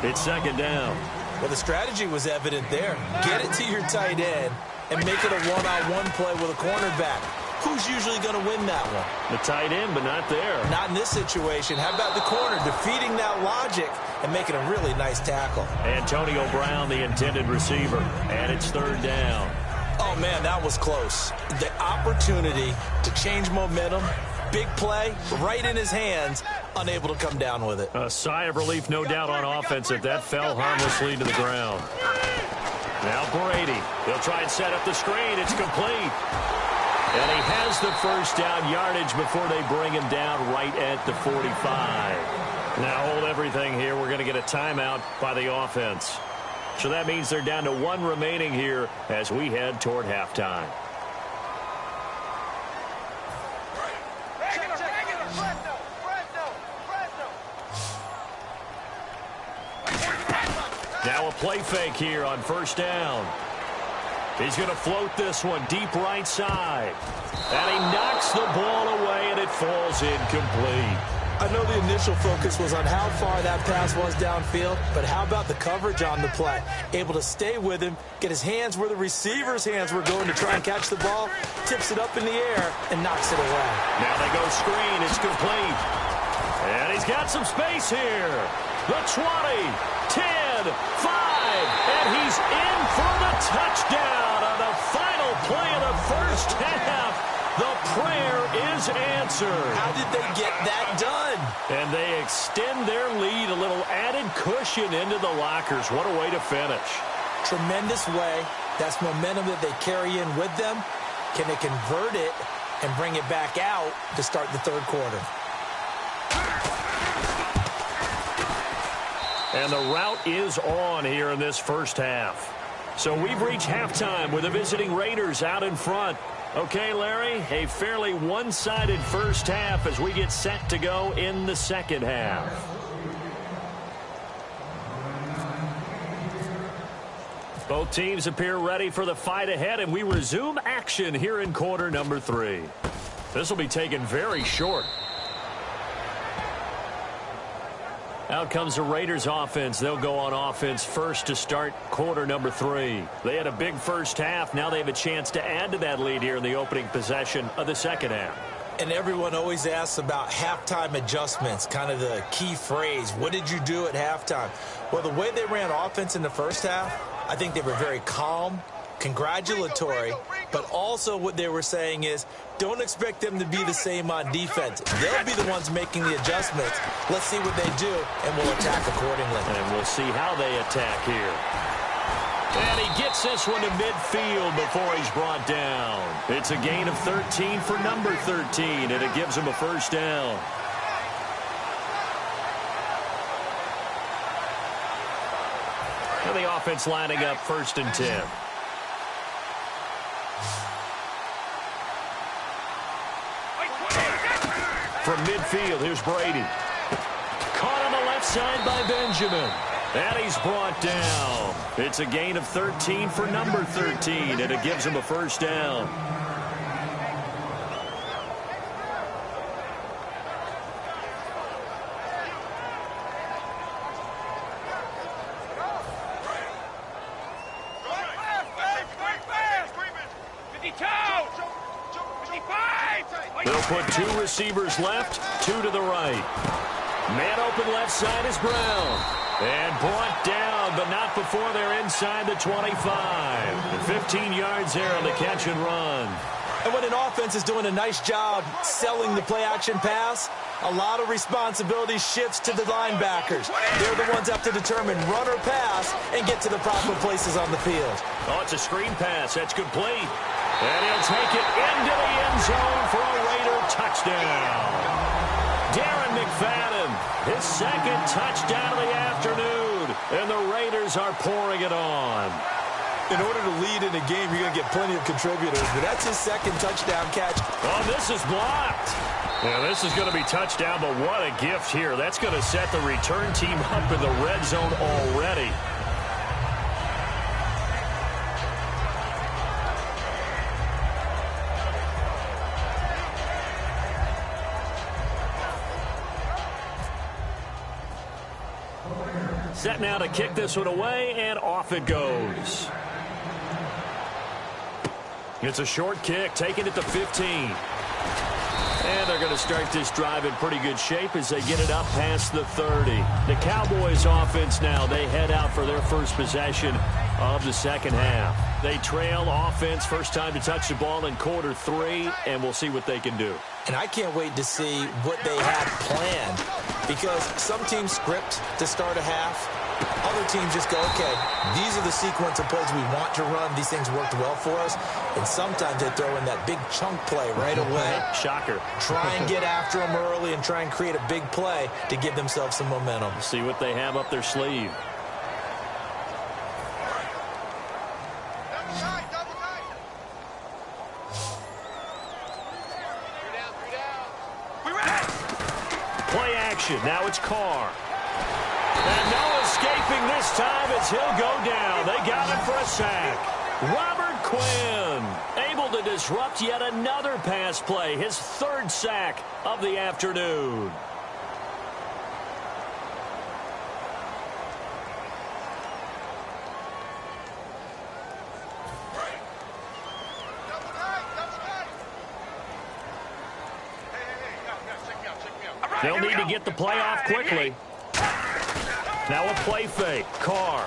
4. It's second down. Well, the strategy was evident there. Get it to your tight end and make it a one-on-one play with a cornerback. Who's usually going to win that one? The tight end, but not there. Not in this situation. How about the corner defeating that logic and making a really nice tackle? Antonio Brown, the intended receiver, and it's third down. Oh, man, that was close. The opportunity to change momentum, big play, right in his hands, unable to come down with it. A sigh of relief, no doubt, on offense if that fell harmlessly to the ground. Now Brady. He'll try and set up the screen. It's complete. And he has the first down yardage before they bring him down right at the 45. Now hold everything here. We're going to get a timeout by the offense. So that means they're down to 1 remaining here as we head toward halftime. Now a play fake here on first down. He's going to float this one deep right side. And he knocks the ball away, and it falls incomplete. I know the initial focus was on how far that pass was downfield, but how about the coverage on the play? Able to stay with him, get his hands where the receiver's hands were going to try and catch the ball, tips it up in the air, and knocks it away. Now they go screen. It's complete. And he's got some space here. The 20, 10, 5, and he's in for the touchdown on the final play of the first half. The prayer is answered. How did they get that done? And they extend their lead, a little added cushion into the lockers. What a way to finish. Tremendous way. That's momentum that they carry in with them. Can they convert it and bring it back out to start the third quarter? And the route is on here in this first half. So we've reached halftime with the visiting Raiders out in front. Okay, Larry, a fairly one-sided first half as we get set to go in the second half. Both teams appear ready for the fight ahead, and we resume action here in quarter number 3. This will be taken very short. Out comes the Raiders offense. They'll go on offense first to start quarter number 3. They had a big first half. Now they have a chance to add to that lead here in the opening possession of the second half. And everyone always asks about halftime adjustments, kind of the key phrase. What did you do at halftime? Well, the way they ran offense in the first half, I think they were very calm, congratulatory, but also what they were saying is don't expect them to be the same on defense. They'll be the ones making the adjustments. Let's see what they do, and we'll attack accordingly. And we'll see how they attack here. And he gets this one to midfield before he's brought down. It's a gain of 13 for number 13, and it gives him a first down. And the offense lining up first and 10. From midfield, here's Brady. Caught on the left side by Benjamin. And he's brought down. It's a gain of 13 for number 13, and it gives him a first down. They'll put 2 receivers left, 2 to the right. Man open left side is Brown. And brought down, but not before they're inside the 25. And 15 yards there on the catch and run. And when an offense is doing a nice job selling the play-action pass, a lot of responsibility shifts to the linebackers. They're the ones that have to determine run or pass and get to the proper places on the field. Oh, it's a screen pass. That's complete. And he'll take it into the end zone for a Raider touchdown. Darren McFadden, his second touchdown of the afternoon. And the Raiders are pouring it on. In order to lead in a game, you're going to get plenty of contributors, but that's his second touchdown catch. Oh, this is blocked. Yeah, this is going to be touchdown, but what a gift here. That's going to set the return team up in the red zone already. Set now to kick this one away, and off it goes. It's a short kick, taking it to 15. And they're going to start this drive in pretty good shape as they get it up past the 30. The Cowboys offense now, they head out for their first possession of the second half. They trail offense, first time to touch the ball in quarter 3, and we'll see what they can do. And I can't wait to see what they have planned, because some teams script to start a half. Other teams just go, okay, these are the sequence of plays we want to run. These things worked well for us. And sometimes they throw in that big chunk play right away. Shocker. Try and get after them early and try and create a big play to give themselves some momentum. See what they have up their sleeve. Play action. Now it's Carr. And no escaping this time as he'll go down. They got him for a sack. Robert Quinn able to disrupt yet another pass play. His 3rd sack of the afternoon. They'll need to get the play off quickly. Now a play fake. Carr.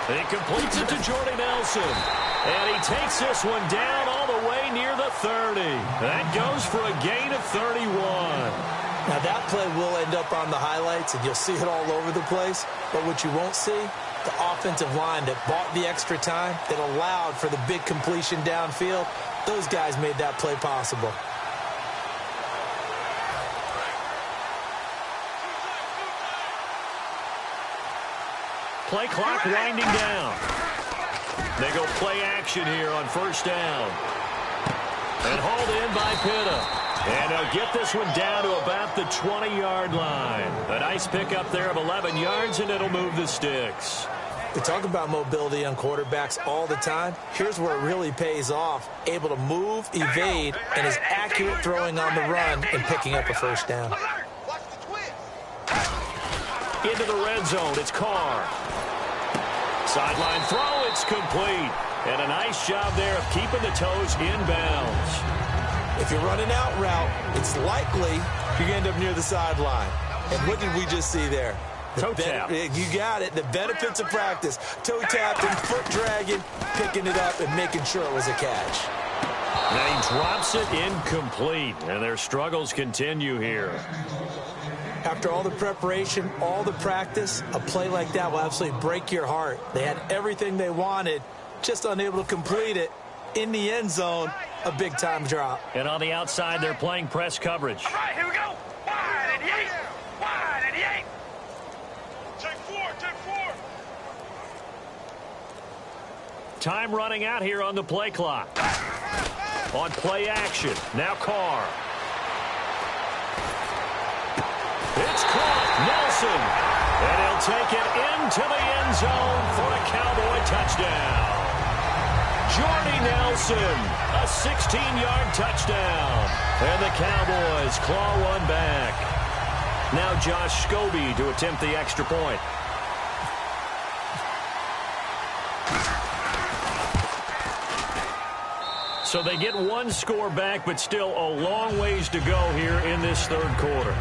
He completes it to Jordy Nelson. And he takes this one down all the way near the 30. That goes for a gain of 31. Now that play will end up on the highlights, and you'll see it all over the place. But what you won't see, the offensive line that bought the extra time, that allowed for the big completion downfield, those guys made that play possible. Play clock winding down. They go play action here on first down. And hauled in by Pitta. And they'll get this one down to about the 20-yard line. A nice pickup there of 11 yards, and it'll move the sticks. We talk about mobility on quarterbacks all the time. Here's where it really pays off. Able to move, evade, and is accurate throwing on the run and picking up a first down. Into the red zone, it's Carr. Sideline throw, it's complete. And a nice job there of keeping the toes inbounds. If you're running out route, it's likely you're going to end up near the sideline. And what did we just see there? Toe tap. You got it. The benefits of practice. Toe tapping, foot dragging, picking it up, and making sure it was a catch. Now he drops it incomplete, and their struggles continue here. After all the preparation, all the practice, a play like that will absolutely break your heart. They had everything they wanted, just unable to complete it. In the end zone, a big-time drop. And on the outside, they're playing press coverage. All right, here we go. Wide 88. Wide 88. Take 4. Take 4. Time running out here on the play clock. On play action, now Carr. It's caught. Nelson. And he'll take it into the end zone for a Cowboy touchdown. Jordy Nelson, a 16-yard touchdown. And the Cowboys claw one back. Now Josh Scobie to attempt the extra point. So they get one score back, but still a long ways to go here in this third quarter.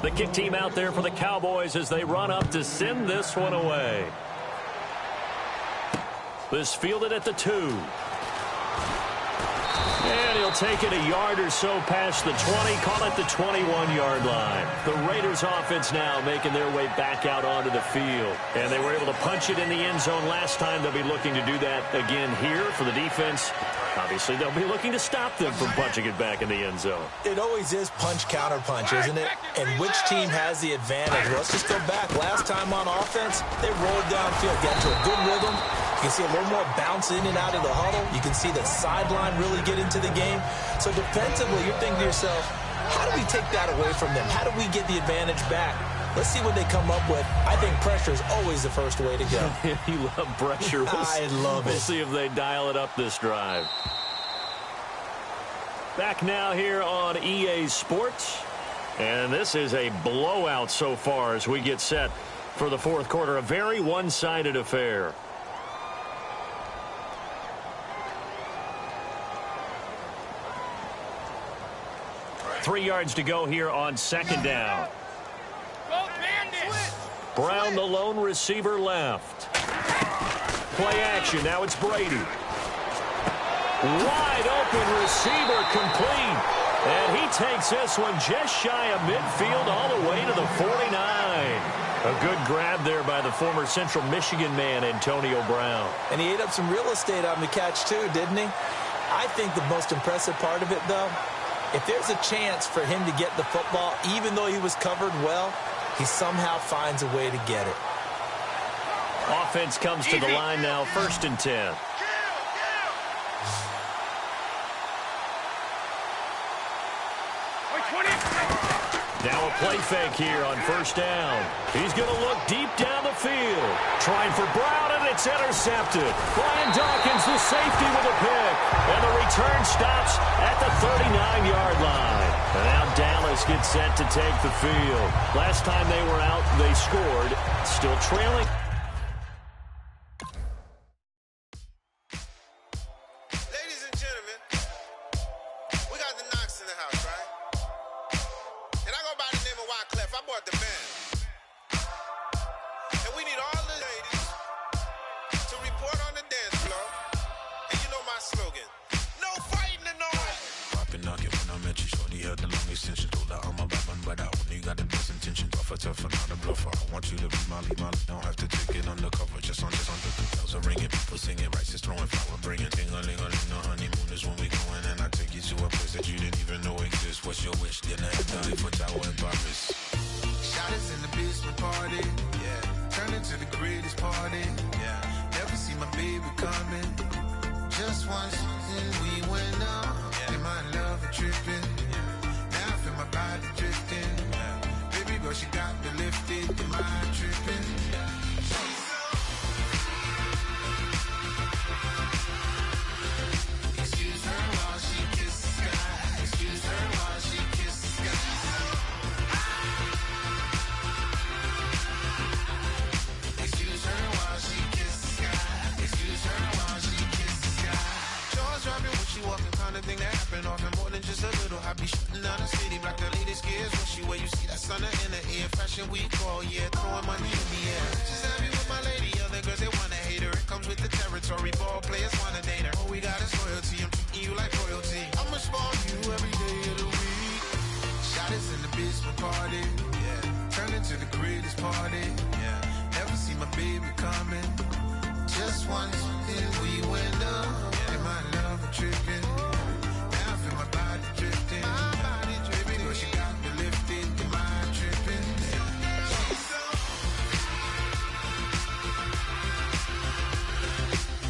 The kick team out there for the Cowboys as they run up to send this one away. This fielded at the 2. And he'll take it a yard or so past the 20, call it the 21-yard line. The Raiders offense now making their way back out onto the field. And they were able to punch it in the end zone last time. They'll be looking to do that again here for the defense. Obviously, they'll be looking to stop them from punching it back in the end zone. It always is punch-counter-punch, isn't it? And which team has the advantage? Well, let's just go back. Last time on offense, they rolled downfield, got into a good rhythm. You can see a little more bounce in and out of the huddle. You can see the sideline really get into the game. So defensively, you're thinking to yourself, how do we take that away from them? How do we get the advantage back? Let's see what they come up with. I think pressure is always the first way to go. You love pressure. I love it. We'll see if they dial it up this drive. Back now here on EA Sports. And this is a blowout so far as we get set for the fourth quarter. A very one-sided affair. Three yards to go here on second down. Brown, the lone receiver, left. Play action. Now it's Brady. Wide open receiver complete. And he takes this one just shy of midfield all the way to the 49. A good grab there by the former Central Michigan man, Antonio Brown. And he ate up some real estate on the catch too, didn't he? I think the most impressive part of it, though, if there's a chance for him to get the football, even though he was covered well, he somehow finds a way to get it. Offense comes to the line now, 1st and 10. Now a play fake here on 1st down. He's going to look deep down the field. Trying for Brown, and it's intercepted. Brian Dawkins, the safety, with a pick. And the return stops at the 39-yard line. And now Dallas gets set to take the field. Last time they were out, they scored. Still trailing. Ladies and gentlemen, we got the Knox in the house, right? And I go by the name of Wyclef. I bought the band. And we need all the ladies to report on the dance floor. And you know my slogan. No fighting in no way. Popping nugget when I met you, shorty had the long extension. Told her I'm a bad one, but I only got the best intentions. Tougher, not a bluffer. I want you to be Molly. Don't have to take it undercover. Just under the bells are ringing. People singing, rice is throwing flower, bringing ting-a-ling-a-ling. The honeymoon is when we going, and I take you to a place that you didn't even know exists. What's your wish? Dinner at the Eiffel Tower in Paris. Shot us in the basement party, yeah. Turn into the greatest party, yeah. Never see my baby coming. Just once, and we went up. Yeah. And my love are tripping. Yeah. Now I feel my body drifting. Yeah. Baby girl, she got me lifted. Am I tripping? Yeah. Excuse her while she kisses the sky. Excuse her while she kisses the sky. Excuse her while she kisses the sky. Excuse her while she kisses the sky. Jaws dropping when she walking, kind of thing that happen often. More than just a little. I be shooting down the city, black the latest gears. When she where you see that sun in the air. Fashion week all year, throwing money in the air. She's happy with my lady, other girls they wanna hate her. It comes with the territory, ball players wanna date her. All we got is loyalty, I'm treating you like royalty. I'ma spoil you every day of the week. Shot us in the basement party, yeah. Turn into the greatest party, yeah. Never see my baby coming. Just once, and we went up. Yeah. And my love was tripping. Now I feel my body drifting. My body drifting. Baby girl, she got me lifted. Am I tripping?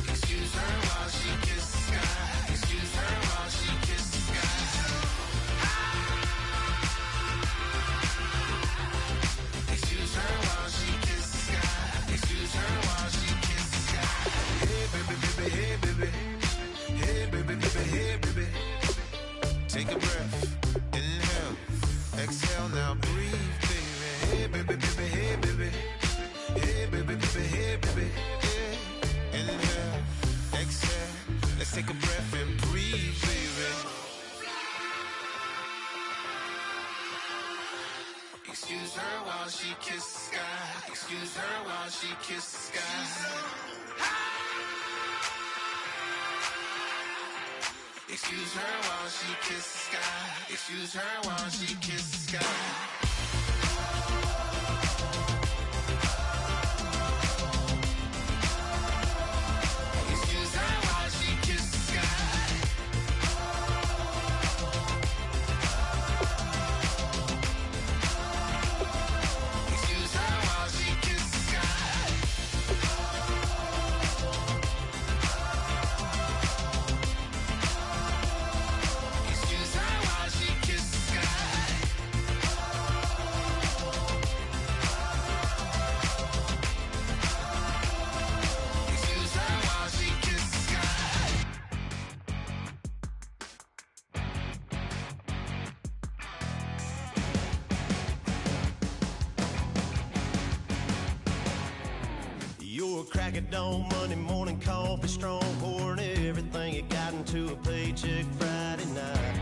Excuse her while she kisses the sky. Excuse her while she kisses the sky. Excuse her while she kisses the sky. Excuse her while she kisses the sky. Excuse her while she kisses the sky. Excuse her while she kisses the sky. Crack of dawn, Monday morning coffee, strong pouring everything you got into a paycheck Friday night.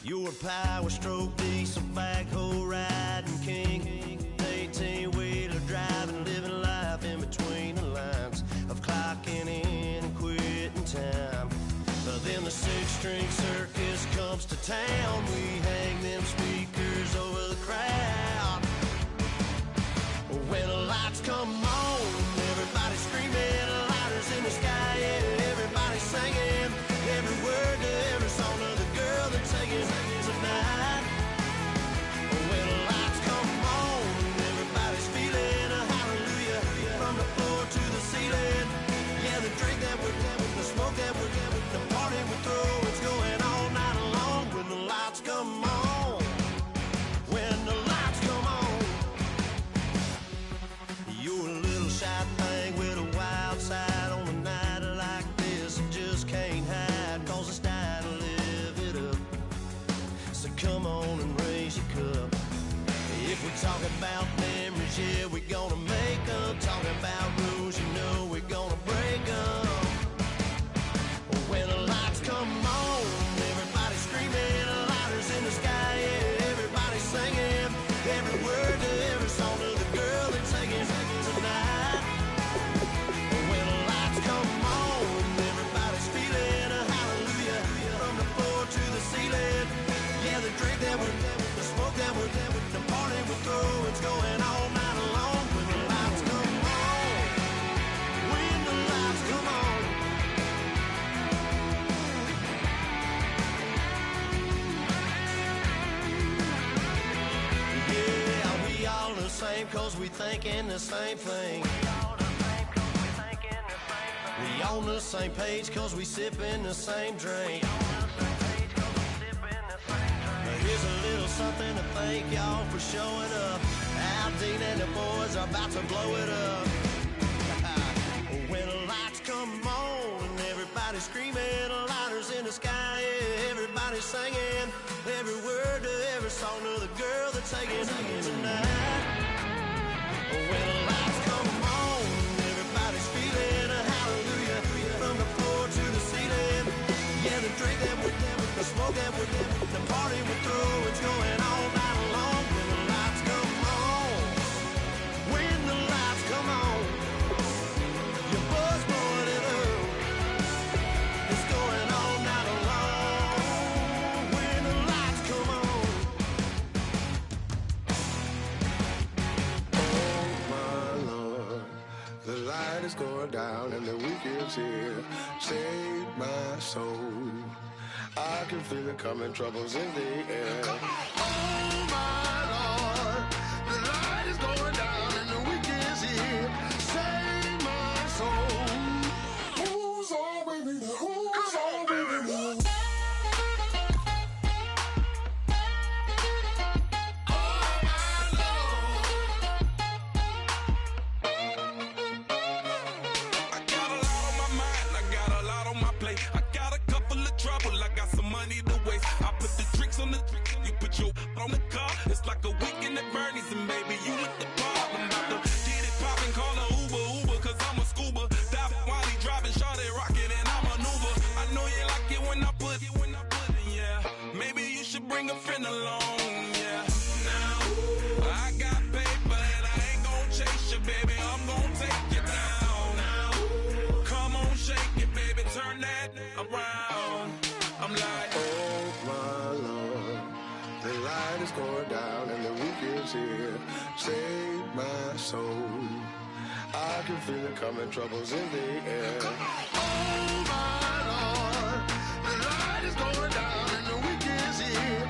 You're a power stroke, diesel backhoe riding king, 18-wheeler driving, living life in between the lines of clocking in and quitting time. But then the six-string circus comes to town. We hang them speakers over the crowd. When the lights come on, everybody's screaming, lighters in the sky, yeah, everybody's singing every word to every song of the girl they're taking tonight. When the lights come on, everybody's feeling a hallelujah from the floor to the ceiling. Yeah, the drink that we're getting, the smoke that we're getting, the party we throw, it's going all night long. When the lights come on, when the lights come on. You're a little shy thing with a wild side on a night like this. And just can't hide, cause it's time to live it up. So come on and raise your cup. If we talk about memories, yeah, we're gonna make them. Talking about rules, you know we're gonna break them. When the lights come on, everybody's screaming, lighters in the sky, yeah, everybody's singing every word to every song of the girl they're taking tonight. When the lights come on, everybody's feeling a hallelujah from the floor to the ceiling. Yeah, the drink that we're getting, the smoke that we're getting, the party we throw, it's going all night long. When the lights come on, when the lights come on. Yeah, we all the same cause we thinking the same thing. We on the same page cause we sipping the same drink. Here's a little something to thank y'all for showing up. Al Dean and the boys are about to blow it up. When the lights come on and everybody's screaming, lighters in the sky, yeah, everybody's singing every word to every song of the girl they're taking tonight. When the lights come on, everybody's feeling a hallelujah from the floor to the ceiling. Yeah, the drink that we're getting, the smoke that we're getting, the party we throw, it's going all night long. When the lights come on, when the lights come on, your buzz blowing it up, it's going all night long. When the lights come on. Oh my Lord, the light is going down and the weekend's here. Save my soul. I can feel it coming, troubles in the air. Oh my Lord, the light is going down and the weekend's here. Save my soul. Who's all with me? Who's all with me? On the car, it's like a weekend at Bernie's, and baby, you with the pop. I'm about to get it poppin', call a Uber, cause I'm a scuba. Dive while he driving, shawty rockin', and I maneuver. I know you like it when I put it, yeah. Maybe you should bring a friend along, yeah. soul. I can feel it coming, troubles in the air. Oh my Lord, the light is going down and the week is here.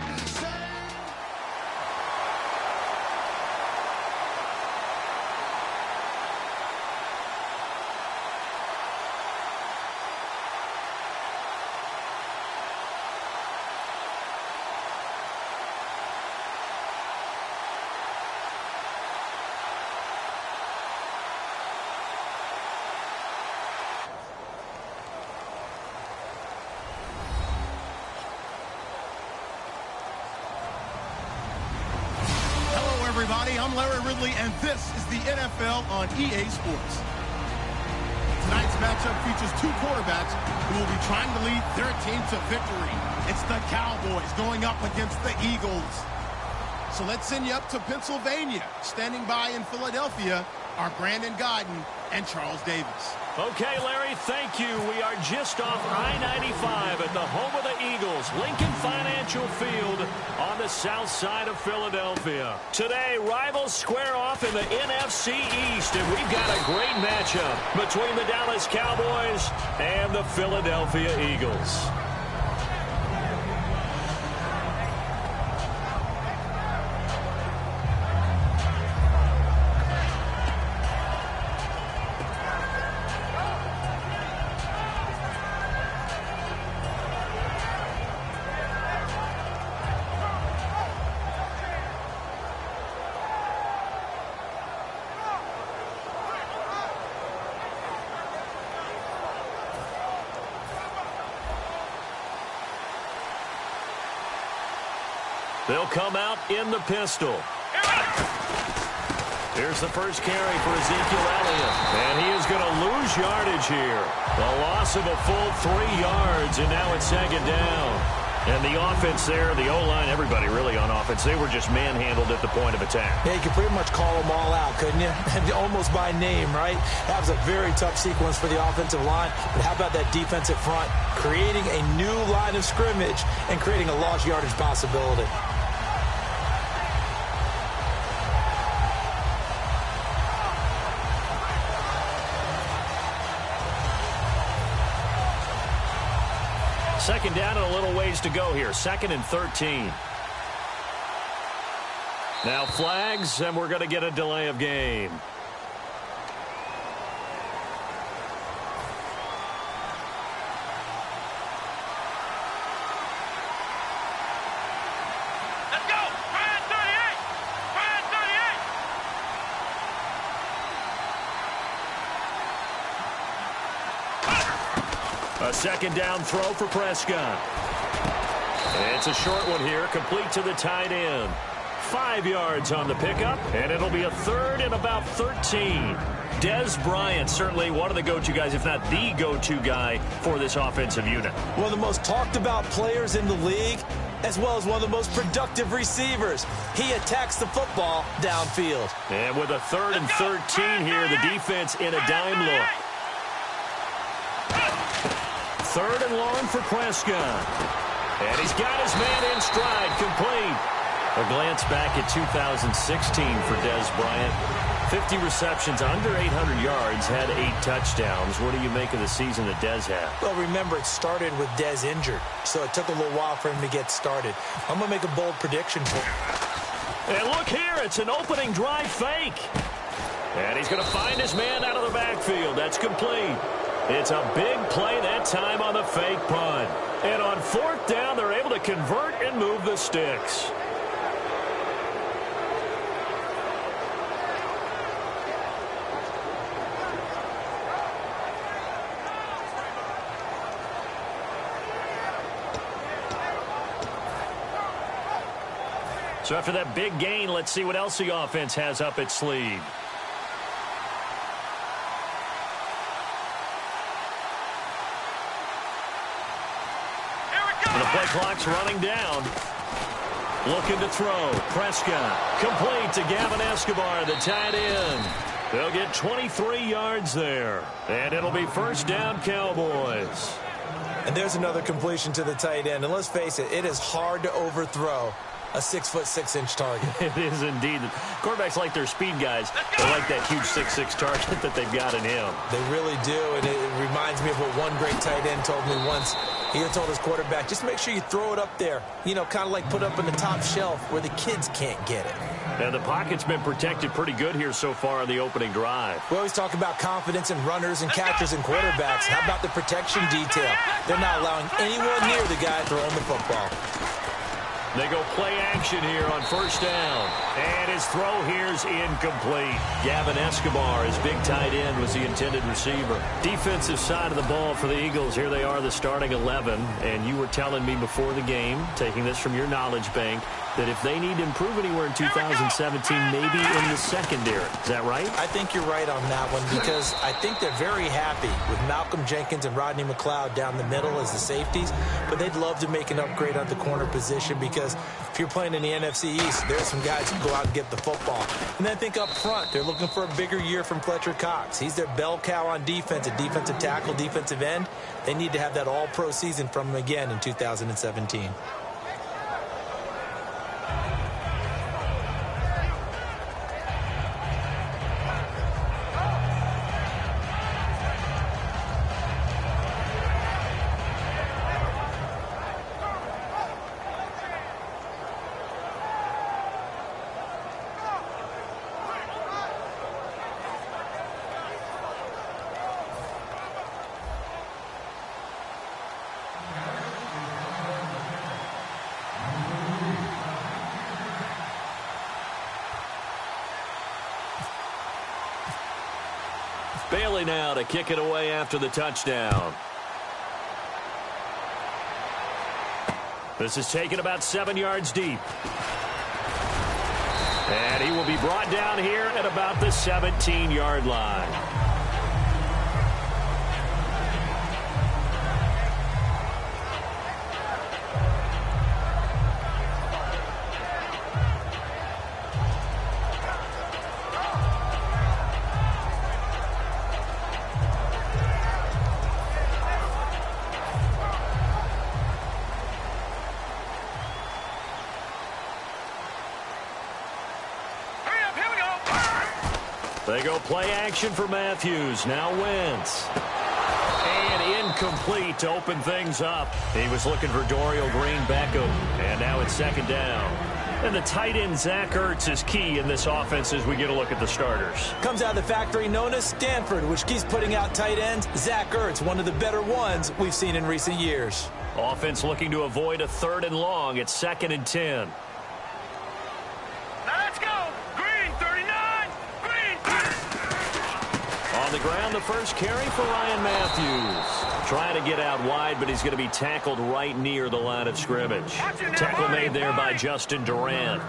Everybody, I'm Larry Ridley, and this is the NFL on EA Sports. Tonight's matchup features two quarterbacks who will be trying to lead their team to victory. It's the Cowboys going up against the Eagles. So let's send you up to Pennsylvania. Standing by in Philadelphia are Brandon Godden and Charles Davis. Okay, Larry, thank you. We are just off I-95 at the home of the Eagles, Lincoln Financial Field on the south side of Philadelphia. Today, rivals square off in the NFC East, and we've got a great matchup between the Dallas Cowboys and the Philadelphia Eagles. They'll come out in the pistol. Here's the first carry for Ezekiel Elliott. And he is going to lose yardage here. A loss of a full 3 yards, and now it's second down. And the offense there, the O-line, everybody really on offense, they were just manhandled at the point of attack. Yeah, you could pretty much call them all out, couldn't you? Almost by name, right? That was a very tough sequence for the offensive line. But how about that defensive front? Creating a new line of scrimmage and creating a lost yardage possibility. Second down and a little ways to go here. 2nd and 13. Now flags, and we're going to get a delay of game. Let's go! Ryan 38! Ryan 38! A second down throw for Prescott. It's a short one here, complete to the tight end. 5 yards on the pickup, and it'll be a 3rd and about 13. Dez Bryant, certainly one of the go-to guys, if not the go-to guy for this offensive unit. One of the most talked about players in the league, as well as one of the most productive receivers. He attacks the football downfield. And with a 3rd and 13 here, the defense in a dime look. 3rd and long for Prescott. And he's got his man in stride, complete. A glance back at 2016 for Dez Bryant. 50 receptions, under 800 yards, had 8 touchdowns. What do you make of the season that Dez had? Well, remember, it started with Dez injured, so it took a little while for him to get started. I'm going to make a bold prediction for him. And look here, it's an opening drive fake. And he's going to find his man out of the backfield. That's complete. It's a big play that time on the fake punt. And on 4th down, they're able to convert and move the sticks. So after that big gain, let's see what else the offense has up its sleeve. And the play clock's running down. Looking to throw. Prescott. Complete to Gavin Escobar, the tight end. They'll get 23 yards there. And it'll be 1st down, Cowboys. And there's another completion to the tight end. And let's face it, it is hard to overthrow a 6'6" target. It is indeed. Quarterbacks like their speed guys. They like that huge 6'6" target that they've got in him. They really do, and it reminds me of what one great tight end told me once. He told his quarterback, just make sure you throw it up there. You know, kind of like put up in the top shelf where the kids can't get it. And the pocket's been protected pretty good here so far on the opening drive. We always talk about confidence in runners and catchers and quarterbacks. How about the protection detail? They're not allowing anyone near the guy throwing the football. They go play action here on first down. And his throw here's incomplete. Gavin Escobar, his big tight end, was the intended receiver. Defensive side of the ball for the Eagles. Here they are, the starting 11. And you were telling me before the game, taking this from your knowledge bank, that if they need to improve anywhere in 2017, maybe in the secondary. Is that right? I think you're right on that one because I think they're very happy with Malcolm Jenkins and Rodney McLeod down the middle as the safeties, but they'd love to make an upgrade on the corner position because if you're playing in the NFC East, there's some guys who go out and get the football. And then I think up front, they're looking for a bigger year from Fletcher Cox. He's their bell cow on defense, a defensive tackle, defensive end. They need to have that all-pro season from him again in 2017. Bailey now to kick it away after the touchdown. This is taken about 7 yards deep. And he will be brought down here at about the 17-yard line. They go play action for Matthews. Now Wentz. And incomplete to open things up. He was looking for Dorial Green-Beckham. And now it's second down. And the tight end, Zach Ertz, is key in this offense as we get a look at the starters. Comes out of the factory known as Stanford, which keeps putting out tight ends. Zach Ertz, one of the better ones we've seen in recent years. Offense looking to avoid a 3rd and long. It's 2nd and 10. On the ground, the first carry for Ryan Matthews. Trying to get out wide, but he's going to be tackled right near the line of scrimmage. Tackle made there by Justin Durant.